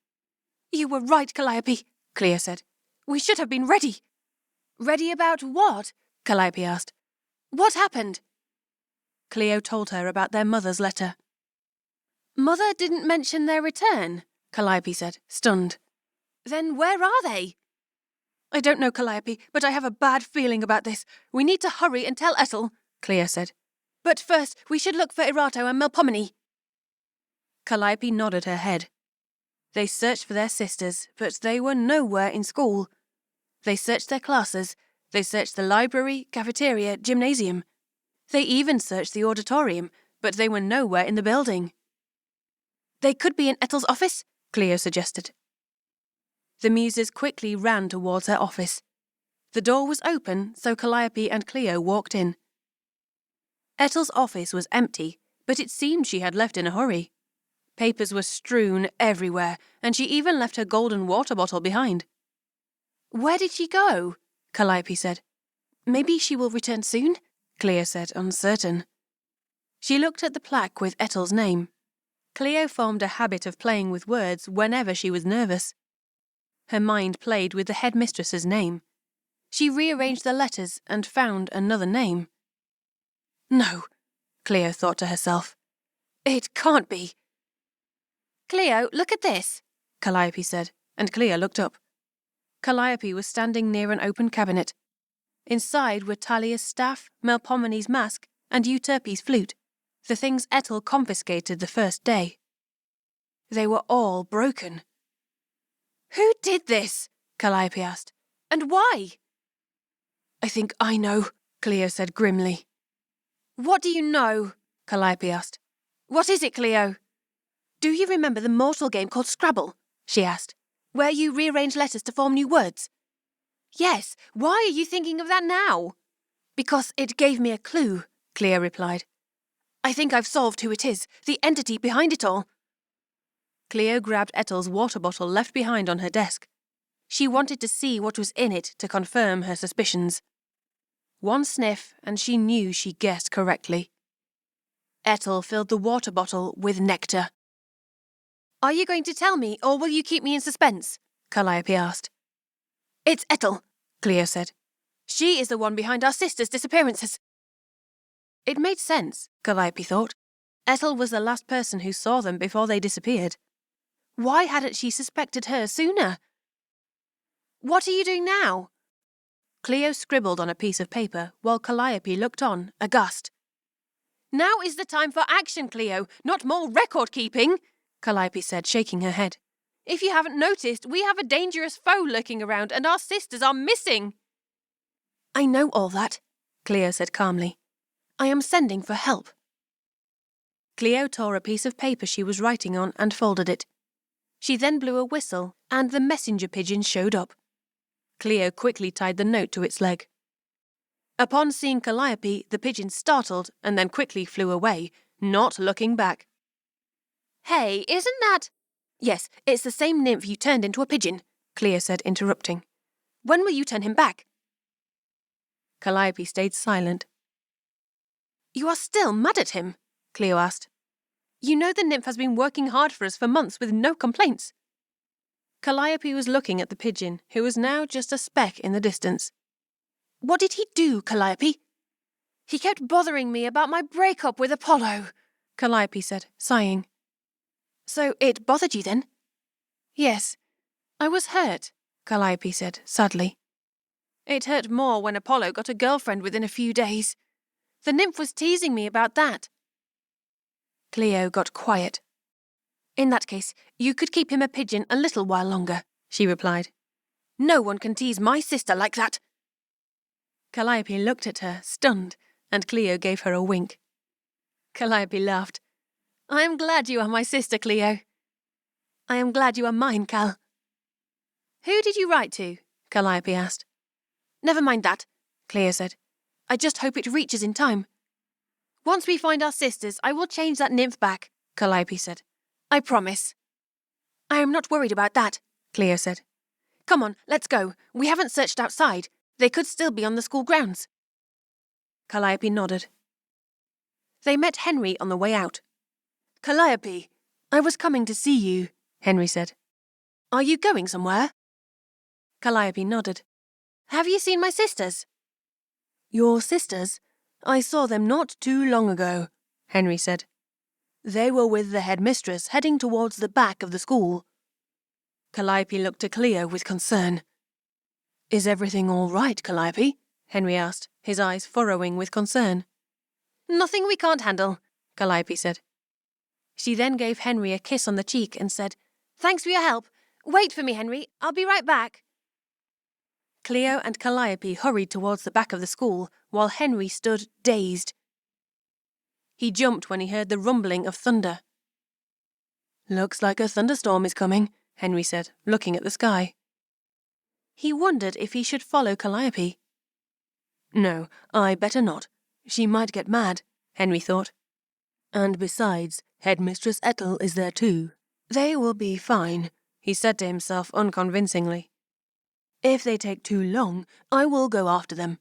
You were right, Calliope, Cleo said. We should have been ready. Ready about what? Calliope asked. What happened? Cleo told her about their mother's letter. Mother didn't mention their return, Calliope said, stunned. Then where are they? I don't know, Calliope, but I have a bad feeling about this. We need to hurry and tell Ethel, Cleo said. But first, we should look for Erato and Melpomene. Calliope nodded her head. They searched for their sisters, but they were nowhere in school. They searched their classes. They searched the library, cafeteria, gymnasium. They even searched the auditorium, but they were nowhere in the building. They could be in Ethel's office, Cleo suggested. The Muses quickly ran towards her office. The door was open, so Calliope and Cleo walked in. Ethel's office was empty, but it seemed she had left in a hurry. Papers were strewn everywhere, and she even left her golden water bottle behind. Where did she go? Calliope said. Maybe she will return soon, Cleo said, uncertain. She looked at the plaque with Ethel's name. Cleo formed a habit of playing with words whenever she was nervous. Her mind played with the headmistress's name. She rearranged the letters and found another name. No, Cleo thought to herself. It can't be. Cleo, look at this, Calliope said, and Cleo looked up. Calliope was standing near an open cabinet. Inside were Talia's staff, Melpomene's mask, and Euterpe's flute, the things Ethel confiscated the first day. They were all broken. Who did this? Calliope asked. And why? I think I know, Cleo said grimly. What do you know? Calliope asked. What is it, Cleo? Do you remember the mortal game called Scrabble? She asked, where you rearrange letters to form new words? Yes, why are you thinking of that now? Because it gave me a clue, Cleo replied. I think I've solved who it is, the entity behind it all. Cleo grabbed Ethel's water bottle left behind on her desk. She wanted to see what was in it to confirm her suspicions. One sniff, and she knew she guessed correctly. Ethel filled the water bottle with nectar. Are you going to tell me, or will you keep me in suspense? Calliope asked. It's Ethel, Cleo said. She is the one behind our sisters' disappearances. It made sense, Calliope thought. Ethel was the last person who saw them before they disappeared. Why hadn't she suspected her sooner? What are you doing now? Cleo scribbled on a piece of paper while Calliope looked on, aghast. Now is the time for action, Cleo, not more record-keeping, Calliope said, shaking her head. If you haven't noticed, we have a dangerous foe lurking around and our sisters are missing. I know all that, Cleo said calmly. I am sending for help. Cleo tore a piece of paper she was writing on and folded it. She then blew a whistle, and the messenger pigeon showed up. Cleo quickly tied the note to its leg. Upon seeing Calliope, the pigeon startled and then quickly flew away, not looking back. Hey, isn't that... Yes, it's the same nymph you turned into a pigeon, Cleo said, interrupting. When will you turn him back? Calliope stayed silent. You are still mad at him? Cleo asked. You know the nymph has been working hard for us for months with no complaints. Calliope was looking at the pigeon, who was now just a speck in the distance. What did he do, Calliope? He kept bothering me about my breakup with Apollo, Calliope said, sighing. So it bothered you then? Yes. I was hurt, Calliope said, sadly. It hurt more when Apollo got a girlfriend within a few days. The nymph was teasing me about that. Cleo got quiet. In that case, you could keep him a pigeon a little while longer, she replied. No one can tease my sister like that. Calliope looked at her, stunned, and Cleo gave her a wink. Calliope laughed. I am glad you are my sister, Cleo. I am glad you are mine, Cal. Who did you write to? Calliope asked. Never mind that, Cleo said. I just hope it reaches in time. Once we find our sisters, I will change that nymph back, Calliope said. I promise. I am not worried about that, Cleo said. Come on, let's go. We haven't searched outside. They could still be on the school grounds. Calliope nodded. They met Henry on the way out. Calliope, I was coming to see you, Henry said. Are you going somewhere? Calliope nodded. Have you seen my sisters? Your sisters? I saw them not too long ago, Henry said. They were with the headmistress heading towards the back of the school. Calliope looked at Cleo with concern. Is everything all right, Calliope? Henry asked, his eyes furrowing with concern. Nothing we can't handle, Calliope said. She then gave Henry a kiss on the cheek and said, Thanks for your help. Wait for me, Henry. I'll be right back. Cleo and Calliope hurried towards the back of the school, while Henry stood dazed. He jumped when he heard the rumbling of thunder. Looks like a thunderstorm is coming, Henry said, looking at the sky. He wondered if he should follow Calliope. No, I better not. She might get mad, Henry thought. And besides, Headmistress Ethel is there too. They will be fine, he said to himself unconvincingly. If they take too long, I will go after them.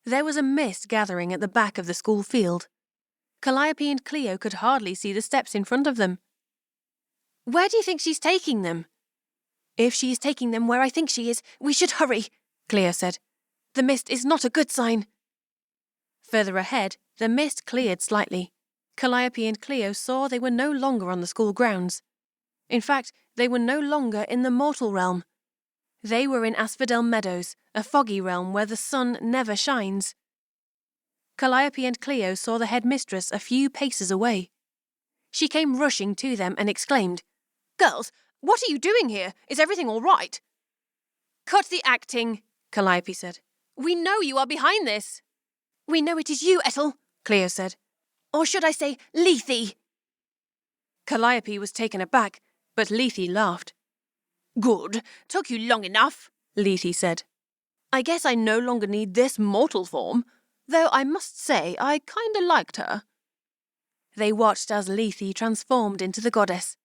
There was a mist gathering at the back of the school field. Calliope and Cleo could hardly see the steps in front of them. "Where do you think she's taking them?" "If she is taking them where I think she is, we should hurry," Cleo said. "The mist is not a good sign." Further ahead, the mist cleared slightly. Calliope and Cleo saw they were no longer on the school grounds. In fact, they were no longer in the mortal realm. They were in Asphodel Meadows, a foggy realm where the sun never shines. Calliope and Cleo saw the headmistress a few paces away. She came rushing to them and exclaimed, "Girls, what are you doing here? Is everything all right?" "Cut the acting," Calliope said. "We know you are behind this." "We know it is you, Ethel," Cleo said. "Or should I say, Lethe?" Calliope was taken aback, but Lethe laughed. "Good. Took you long enough," Lethe said. "I guess I no longer need this mortal form, though I must say I kinda liked her." They watched as Lethe transformed into the goddess.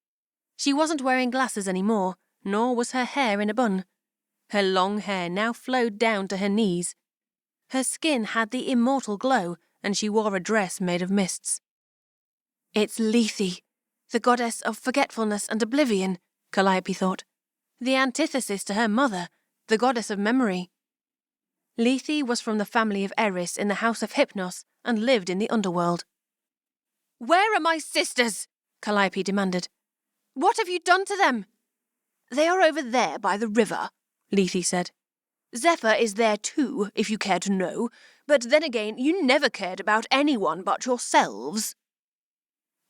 She wasn't wearing glasses anymore, nor was her hair in a bun. Her long hair now flowed down to her knees. Her skin had the immortal glow, and she wore a dress made of mists. "It's Lethe, the goddess of forgetfulness and oblivion," Calliope thought. "The antithesis to her mother, the goddess of memory." Lethe was from the family of Eris in the House of Hypnos and lived in the underworld. "Where are my sisters?" Calliope demanded. "What have you done to them?" "They are over there by the river," Lethe said. "Zephyr is there too, if you care to know, but then again you never cared about anyone but yourselves."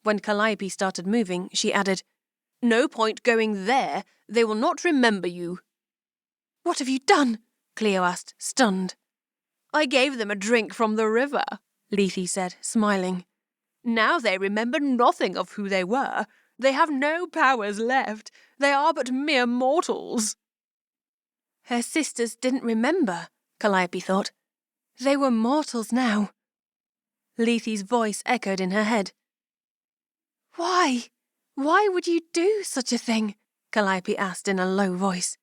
When Calliope started moving, she added, "No point going there, they will not remember you." "What have you done?" Cleo asked, stunned. "I gave them a drink from the river," Lethe said, smiling. "Now they remember nothing of who they were. They have no powers left. They are but mere mortals." Her sisters didn't remember, Calliope thought. They were mortals now. Lethe's voice echoed in her head. "Why? Why would you do such a thing?" Calliope asked in a low voice.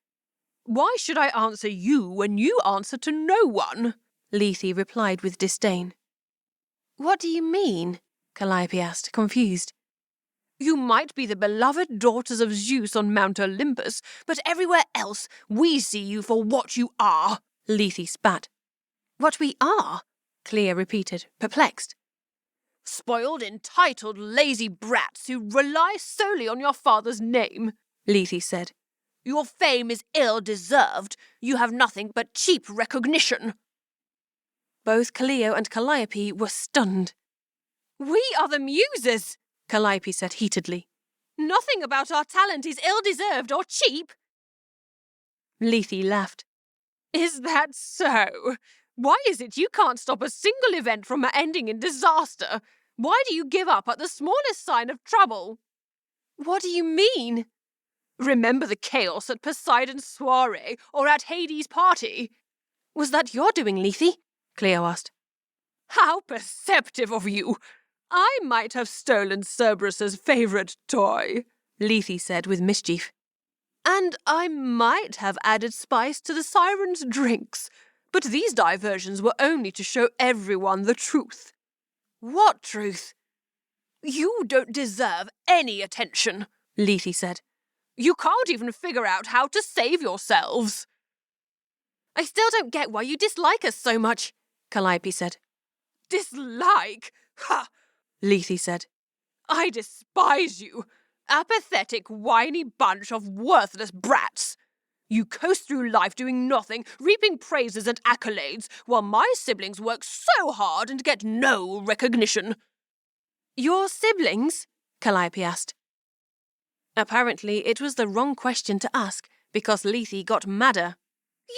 "Why should I answer you when you answer to no one?" Lethe replied with disdain. "What do you mean?" Calliope asked, confused. "You might be the beloved daughters of Zeus on Mount Olympus, but everywhere else we see you for what you are," Lethe spat. "What we are?" Cleo repeated, perplexed. "Spoiled, entitled, lazy brats who rely solely on your father's name," Lethe said. "Your fame is ill-deserved. You have nothing but cheap recognition." Both Cleo and Calliope were stunned. "We are the Muses," Calliope said heatedly. "Nothing about our talent is ill-deserved or cheap." Lethe laughed. "Is that so? Why is it you can't stop a single event from ending in disaster? Why do you give up at the smallest sign of trouble?" "What do you mean?" "Remember the chaos at Poseidon's soiree or at Hades' party?" "Was that your doing, Lethe?" Cleo asked. "How perceptive of you! I might have stolen Cerberus's favourite toy," Lethe said with mischief. "And I might have added spice to the siren's drinks, but these diversions were only to show everyone the truth." "What truth?" "You don't deserve any attention," Lethe said. "You can't even figure out how to save yourselves." "I still don't get why you dislike us so much," Calliope said. "Dislike? Ha!" Lethe said. "I despise you. Apathetic, whiny bunch of worthless brats. You coast through life doing nothing, reaping praises and accolades, while my siblings work so hard and get no recognition." "Your siblings?" Calliope asked. Apparently, it was the wrong question to ask, because Lethe got madder.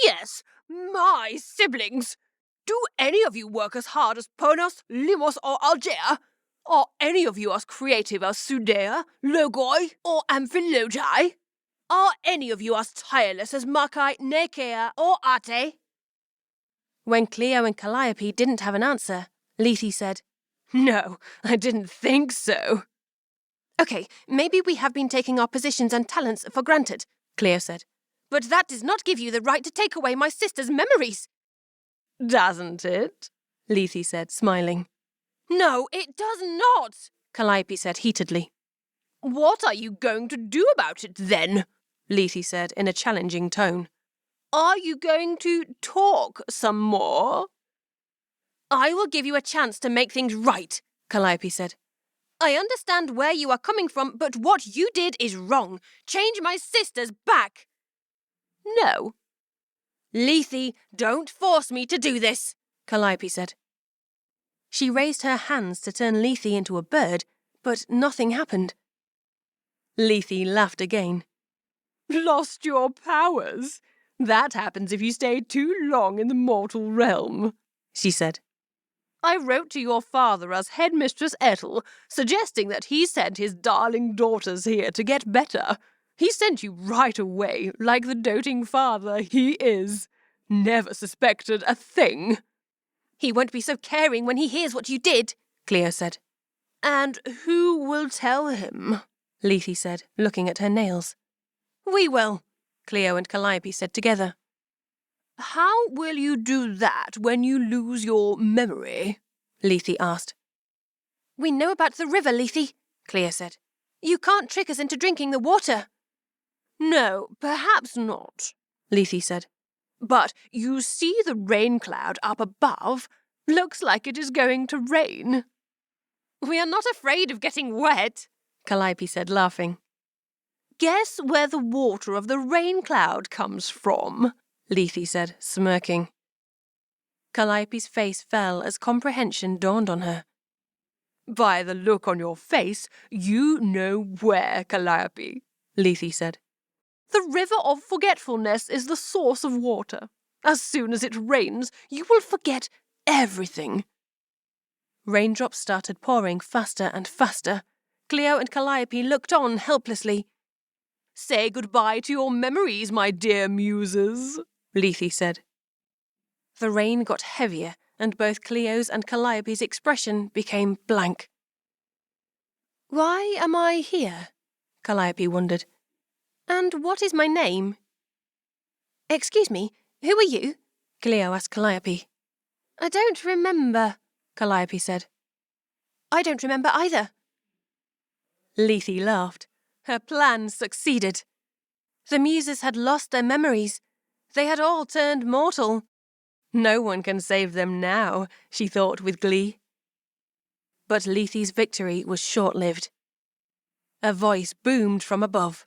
"Yes, my siblings. Do any of you work as hard as Ponos, Limos, or Algea? Are any of you as creative as Sudea, Logoi, or Amphilogi? Are any of you as tireless as Makai, Nekea, or Ate?" When Cleo and Calliope didn't have an answer, Lethe said, "No, I didn't think so." "Okay, maybe we have been taking our positions and talents for granted," Cleo said. "But that does not give you the right to take away my sister's memories." "Doesn't it?" Lethe said, smiling. No, it does not, Calliope said heatedly. What are you going to do about it then? Lethe said in a challenging tone. Are you going to talk some more? I will give you a chance to make things right, Calliope said. I understand where you are coming from, but what you did is wrong. Change my sister's back. No. Lethe, don't force me to do this, Calliope said. She raised her hands to turn Lethe into a bird, but nothing happened. Lethe laughed again. Lost your powers? That happens if you stay too long in the mortal realm, she said. I wrote to your father as Headmistress Ethel, suggesting that he sent his darling daughters here to get better. He sent you right away, like the doting father he is. Never suspected a thing. He won't be so caring when he hears what you did, Cleo said. And who will tell him? Lethe said, looking at her nails. We will, Cleo and Calliope said together. How will you do that when you lose your memory? Lethe asked. We know about the river, Lethe, Cleo said. You can't trick us into drinking the water. No, perhaps not, Lethe said. But you see the rain cloud up above? Looks like it is going to rain. We are not afraid of getting wet, Calliope said, laughing. Guess where the water of the rain cloud comes from? Lethe said, smirking. Calliope's face fell as comprehension dawned on her. By the look on your face, you know where, Calliope, Lethe said. The river of forgetfulness is the source of water. As soon as it rains, you will forget everything. Raindrops started pouring faster and faster. Cleo and Calliope looked on helplessly. Say goodbye to your memories, my dear Muses, Lethe said. The rain got heavier, and both Cleo's and Calliope's expression became blank. Why am I here? Calliope wondered. And what is my name? Excuse me, who are you? Cleo asked Calliope. I don't remember, Calliope said. I don't remember either. Lethe laughed. Her plan succeeded. The Muses had lost their memories. They had all turned mortal. No one can save them now, she thought with glee. But Lethe's victory was short-lived. A voice boomed from above.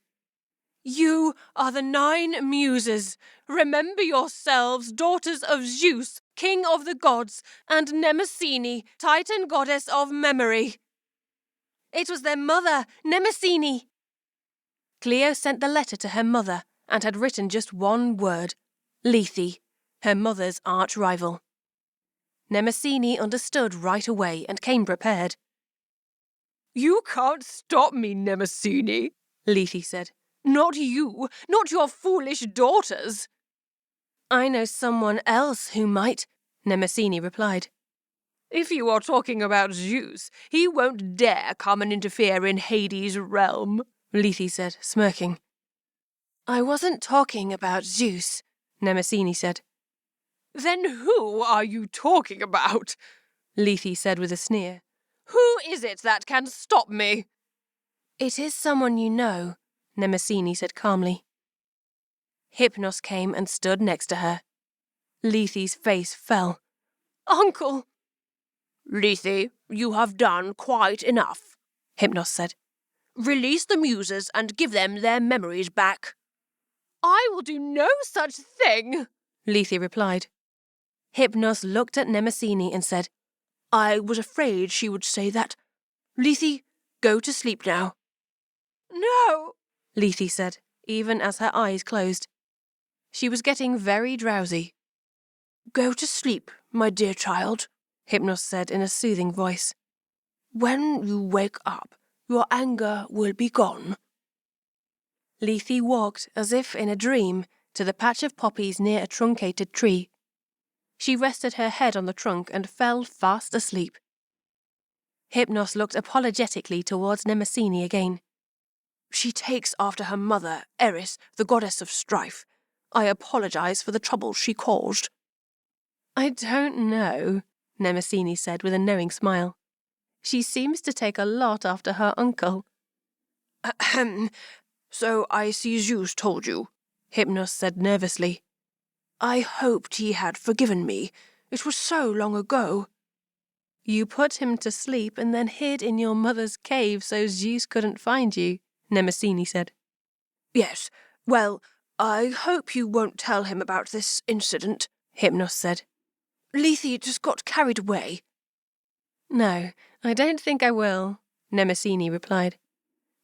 You are the 9 Muses. Remember yourselves, daughters of Zeus, king of the gods, and Mnemosyne, Titan goddess of memory. It was their mother, Mnemosyne. Cleo sent the letter to her mother and had written just one word, Lethe, her mother's arch-rival. Mnemosyne understood right away and came prepared. You can't stop me, Mnemosyne, Lethe said. Not you, not your foolish daughters. I know someone else who might, Mnemosyne replied. If you are talking about Zeus, he won't dare come and interfere in Hades' realm, Lethe said, smirking. I wasn't talking about Zeus, Mnemosyne said. Then who are you talking about? Lethe said with a sneer. Who is it that can stop me? It is someone you know, Mnemosyne said calmly. Hypnos came and stood next to her. Lethe's face fell. Uncle! Lethe, you have done quite enough, Hypnos said. Release the Muses and give them their memories back. I will do no such thing, Lethe replied. Hypnos looked at Mnemosyne and said, I was afraid she would say that. Lethe, go to sleep now. No, Lethe said, even as her eyes closed. She was getting very drowsy. Go to sleep, my dear child, Hypnos said in a soothing voice. When you wake up, your anger will be gone. Lethe walked, as if in a dream, to the patch of poppies near a truncated tree. She rested her head on the trunk and fell fast asleep. Hypnos looked apologetically towards Mnemosyne again. She takes after her mother, Eris, the goddess of strife. I apologize for the trouble she caused. I don't know, Mnemosyne said with a knowing smile. She seems to take a lot after her uncle. Ahem. So I see Zeus told you, Hypnos said nervously. I hoped he had forgiven me. It was so long ago. You put him to sleep and then hid in your mother's cave so Zeus couldn't find you, Mnemosyne said. Yes, well, I hope you won't tell him about this incident, Hypnos said. Lethe just got carried away. No, I don't think I will, Mnemosyne replied.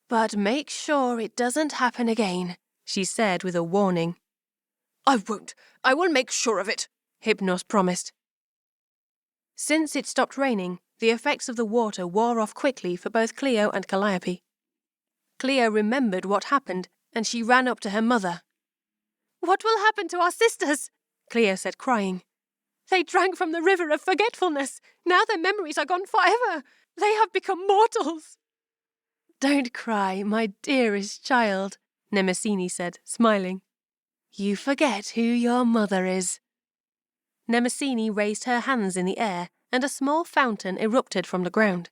But make sure it doesn't happen again, she said with a warning. I won't. I will make sure of it, Hypnos promised. Since it stopped raining, the effects of the water wore off quickly for both Cleo and Calliope. Cleo remembered what happened, and she ran up to her mother. What will happen to our sisters? Cleo said, crying. They drank from the river of forgetfulness. Now their memories are gone forever. They have become mortals. Don't cry, my dearest child, Mnemosyne said, smiling. You forget who your mother is. Mnemosyne raised her hands in the air, and a small fountain erupted from the ground.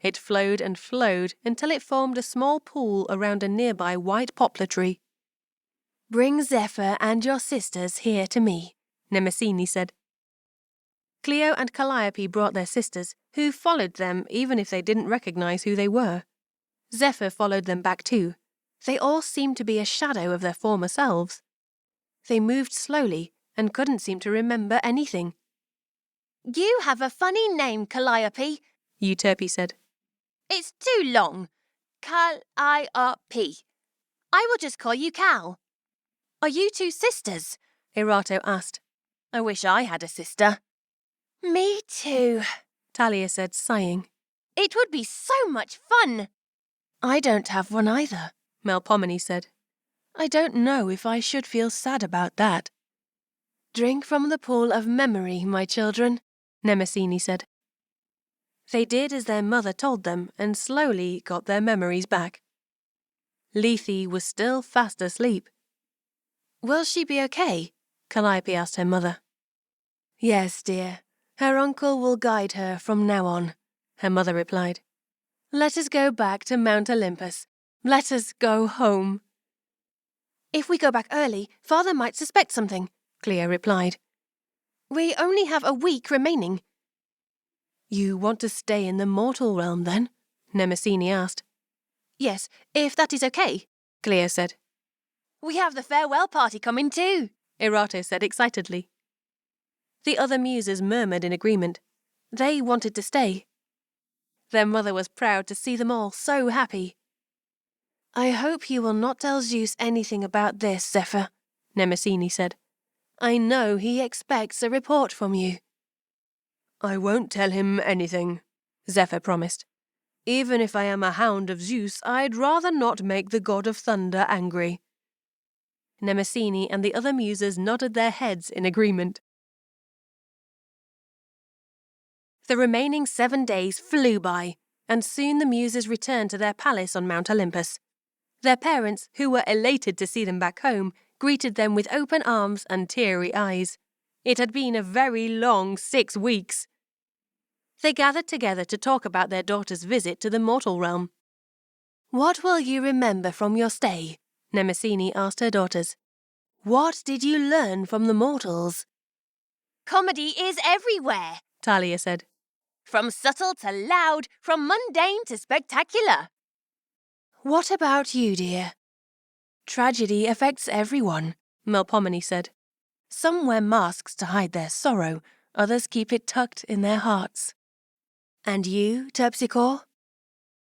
It flowed and flowed until it formed a small pool around a nearby white poplar tree. Bring Zephyr and your sisters here to me, Mnemosyne said. Cleo and Calliope brought their sisters, who followed them even if they didn't recognize who they were. Zephyr followed them back too. They all seemed to be a shadow of their former selves. They moved slowly and couldn't seem to remember anything. You have a funny name, Calliope, Euterpe said. It's too long. Calliope. I will just call you Cal. Are you two sisters? Erato asked. I wish I had a sister. Me too, Talia said, sighing. It would be so much fun. I don't have one either, Melpomene said. I don't know if I should feel sad about that. Drink from the pool of memory, my children, Mnemosyne said. They did as their mother told them and slowly got their memories back. Lethe was still fast asleep. Will she be okay? Calliope asked her mother. Yes, dear. Her uncle will guide her from now on, her mother replied. Let us go back to Mount Olympus. Let us go home. If we go back early, Father might suspect something, Cleo replied. We only have a week remaining. You want to stay in the mortal realm, then? Mnemosyne asked. Yes, if that is okay, Cleo said. We have the farewell party coming too, Erato said excitedly. The other muses murmured in agreement. They wanted to stay. Their mother was proud to see them all so happy. I hope you will not tell Zeus anything about this, Zephyr, Mnemosyne said. I know he expects a report from you. I won't tell him anything, Zephyr promised. Even if I am a hound of Zeus, I'd rather not make the god of thunder angry. Mnemosyne and the other muses nodded their heads in agreement. The remaining 7 days flew by, and soon the muses returned to their palace on Mount Olympus. Their parents, who were elated to see them back home, greeted them with open arms and teary eyes. It had been a very long 6 weeks. They gathered together to talk about their daughter's visit to the mortal realm. What will you remember from your stay? Mnemosyne asked her daughters. What did you learn from the mortals? Comedy is everywhere, Talia said. From subtle to loud, from mundane to spectacular. What about you, dear? Tragedy affects everyone, Melpomene said. Some wear masks to hide their sorrow, others keep it tucked in their hearts. And you, Terpsichore?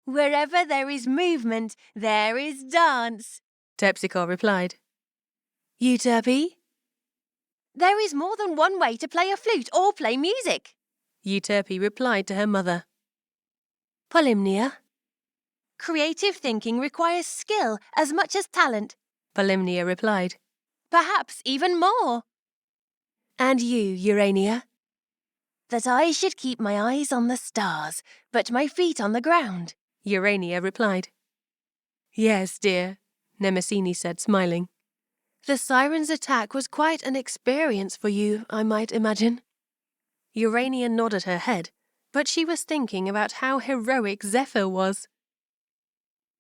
Wherever there is movement, there is dance, Terpsichore replied. Euterpe? There is more than one way to play a flute or play music, Euterpe replied to her mother. Polymnia? Creative thinking requires skill as much as talent, Polymnia replied. Perhaps even more. And you, Urania? That I should keep my eyes on the stars, but my feet on the ground, Urania replied. Yes, dear, Mnemosyne said, smiling. The siren's attack was quite an experience for you, I might imagine. Urania nodded her head, but she was thinking about how heroic Zephyr was.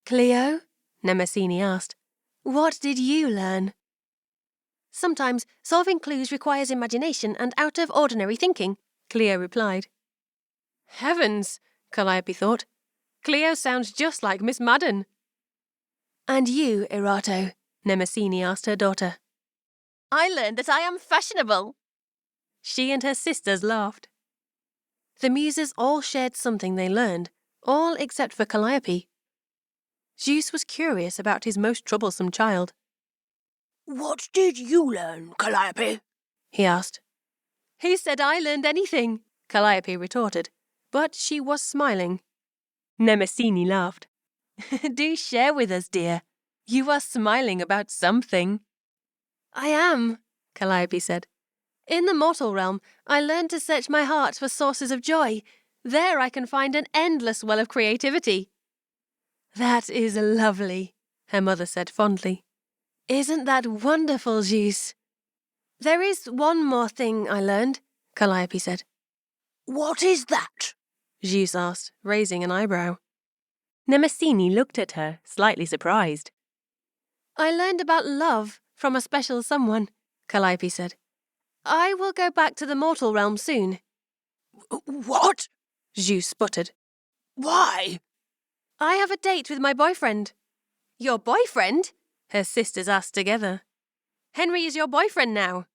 Cleo, Mnemosyne asked, what did you learn? Sometimes solving clues requires imagination and out-of-ordinary thinking, Cleo replied. Heavens, Calliope thought. Cleo sounds just like Miss Madden. And you, Erato? Mnemosyne asked her daughter. I learned that I am fashionable. She and her sisters laughed. The Muses all shared something they learned, all except for Calliope. Zeus was curious about his most troublesome child. What did you learn, Calliope? He asked. He said I learned anything, Calliope retorted, but she was smiling. Mnemosyne laughed. Do share with us, dear. You are smiling about something. I am, Calliope said. In the mortal realm, I learned to search my heart for sources of joy. There I can find an endless well of creativity. That is lovely, her mother said fondly. Isn't that wonderful, Zeus? There is one more thing I learned, Calliope said. What is that? Zeus asked, raising an eyebrow. Mnemosyne looked at her, slightly surprised. I learned about love from a special someone, Calliope said. I will go back to the mortal realm soon. What? Zeus sputtered. Why? I have a date with my boyfriend. Your boyfriend? Her sisters asked together. Henry is your boyfriend now.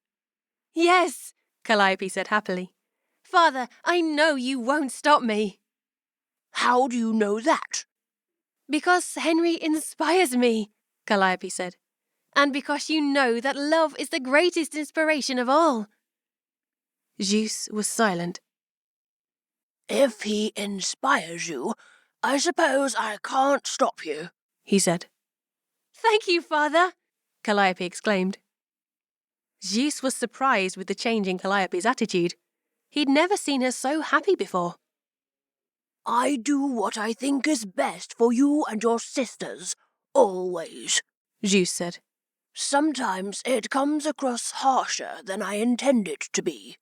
Yes, Calliope said happily. Father, I know you won't stop me. How do you know that? Because Henry inspires me, Calliope said. And because you know that love is the greatest inspiration of all. Zeus was silent. If he inspires you, I suppose I can't stop you, he said. Thank you, Father, Calliope exclaimed. Zeus was surprised with the change in Calliope's attitude. He'd never seen her so happy before. I do what I think is best for you and your sisters, always, Zeus said. Sometimes it comes across harsher than I intend it to be.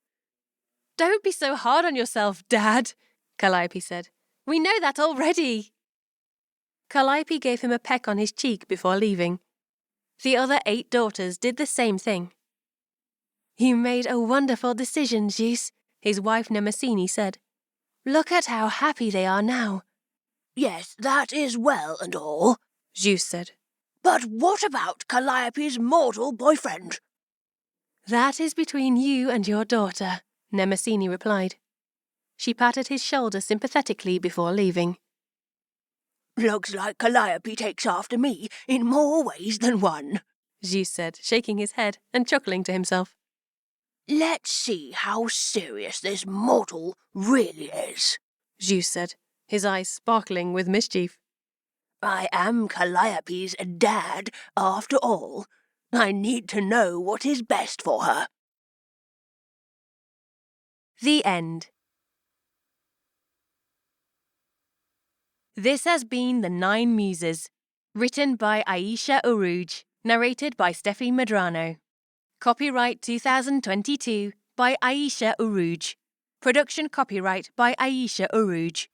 Don't be so hard on yourself, Dad, Calliope said. We know that already. Calliope gave him a peck on his cheek before leaving. The other 8 daughters did the same thing. You made a wonderful decision, Zeus, his wife Mnemosyne said. Look at how happy they are now. Yes, that is well and all, Zeus said. But what about Calliope's mortal boyfriend? That is between you and your daughter, Mnemosyne replied. She patted his shoulder sympathetically before leaving. Looks like Calliope takes after me in more ways than one, Zeus said, shaking his head and chuckling to himself. Let's see how serious this mortal really is, Zeus said, his eyes sparkling with mischief. I am Calliope's dad, after all. I need to know what is best for her. The end. This has been The 9 Muses, written by Aisha Urooj, narrated by Steffi Medrano. Copyright 2022 by Aisha Urooj. Production copyright by Aisha Urooj.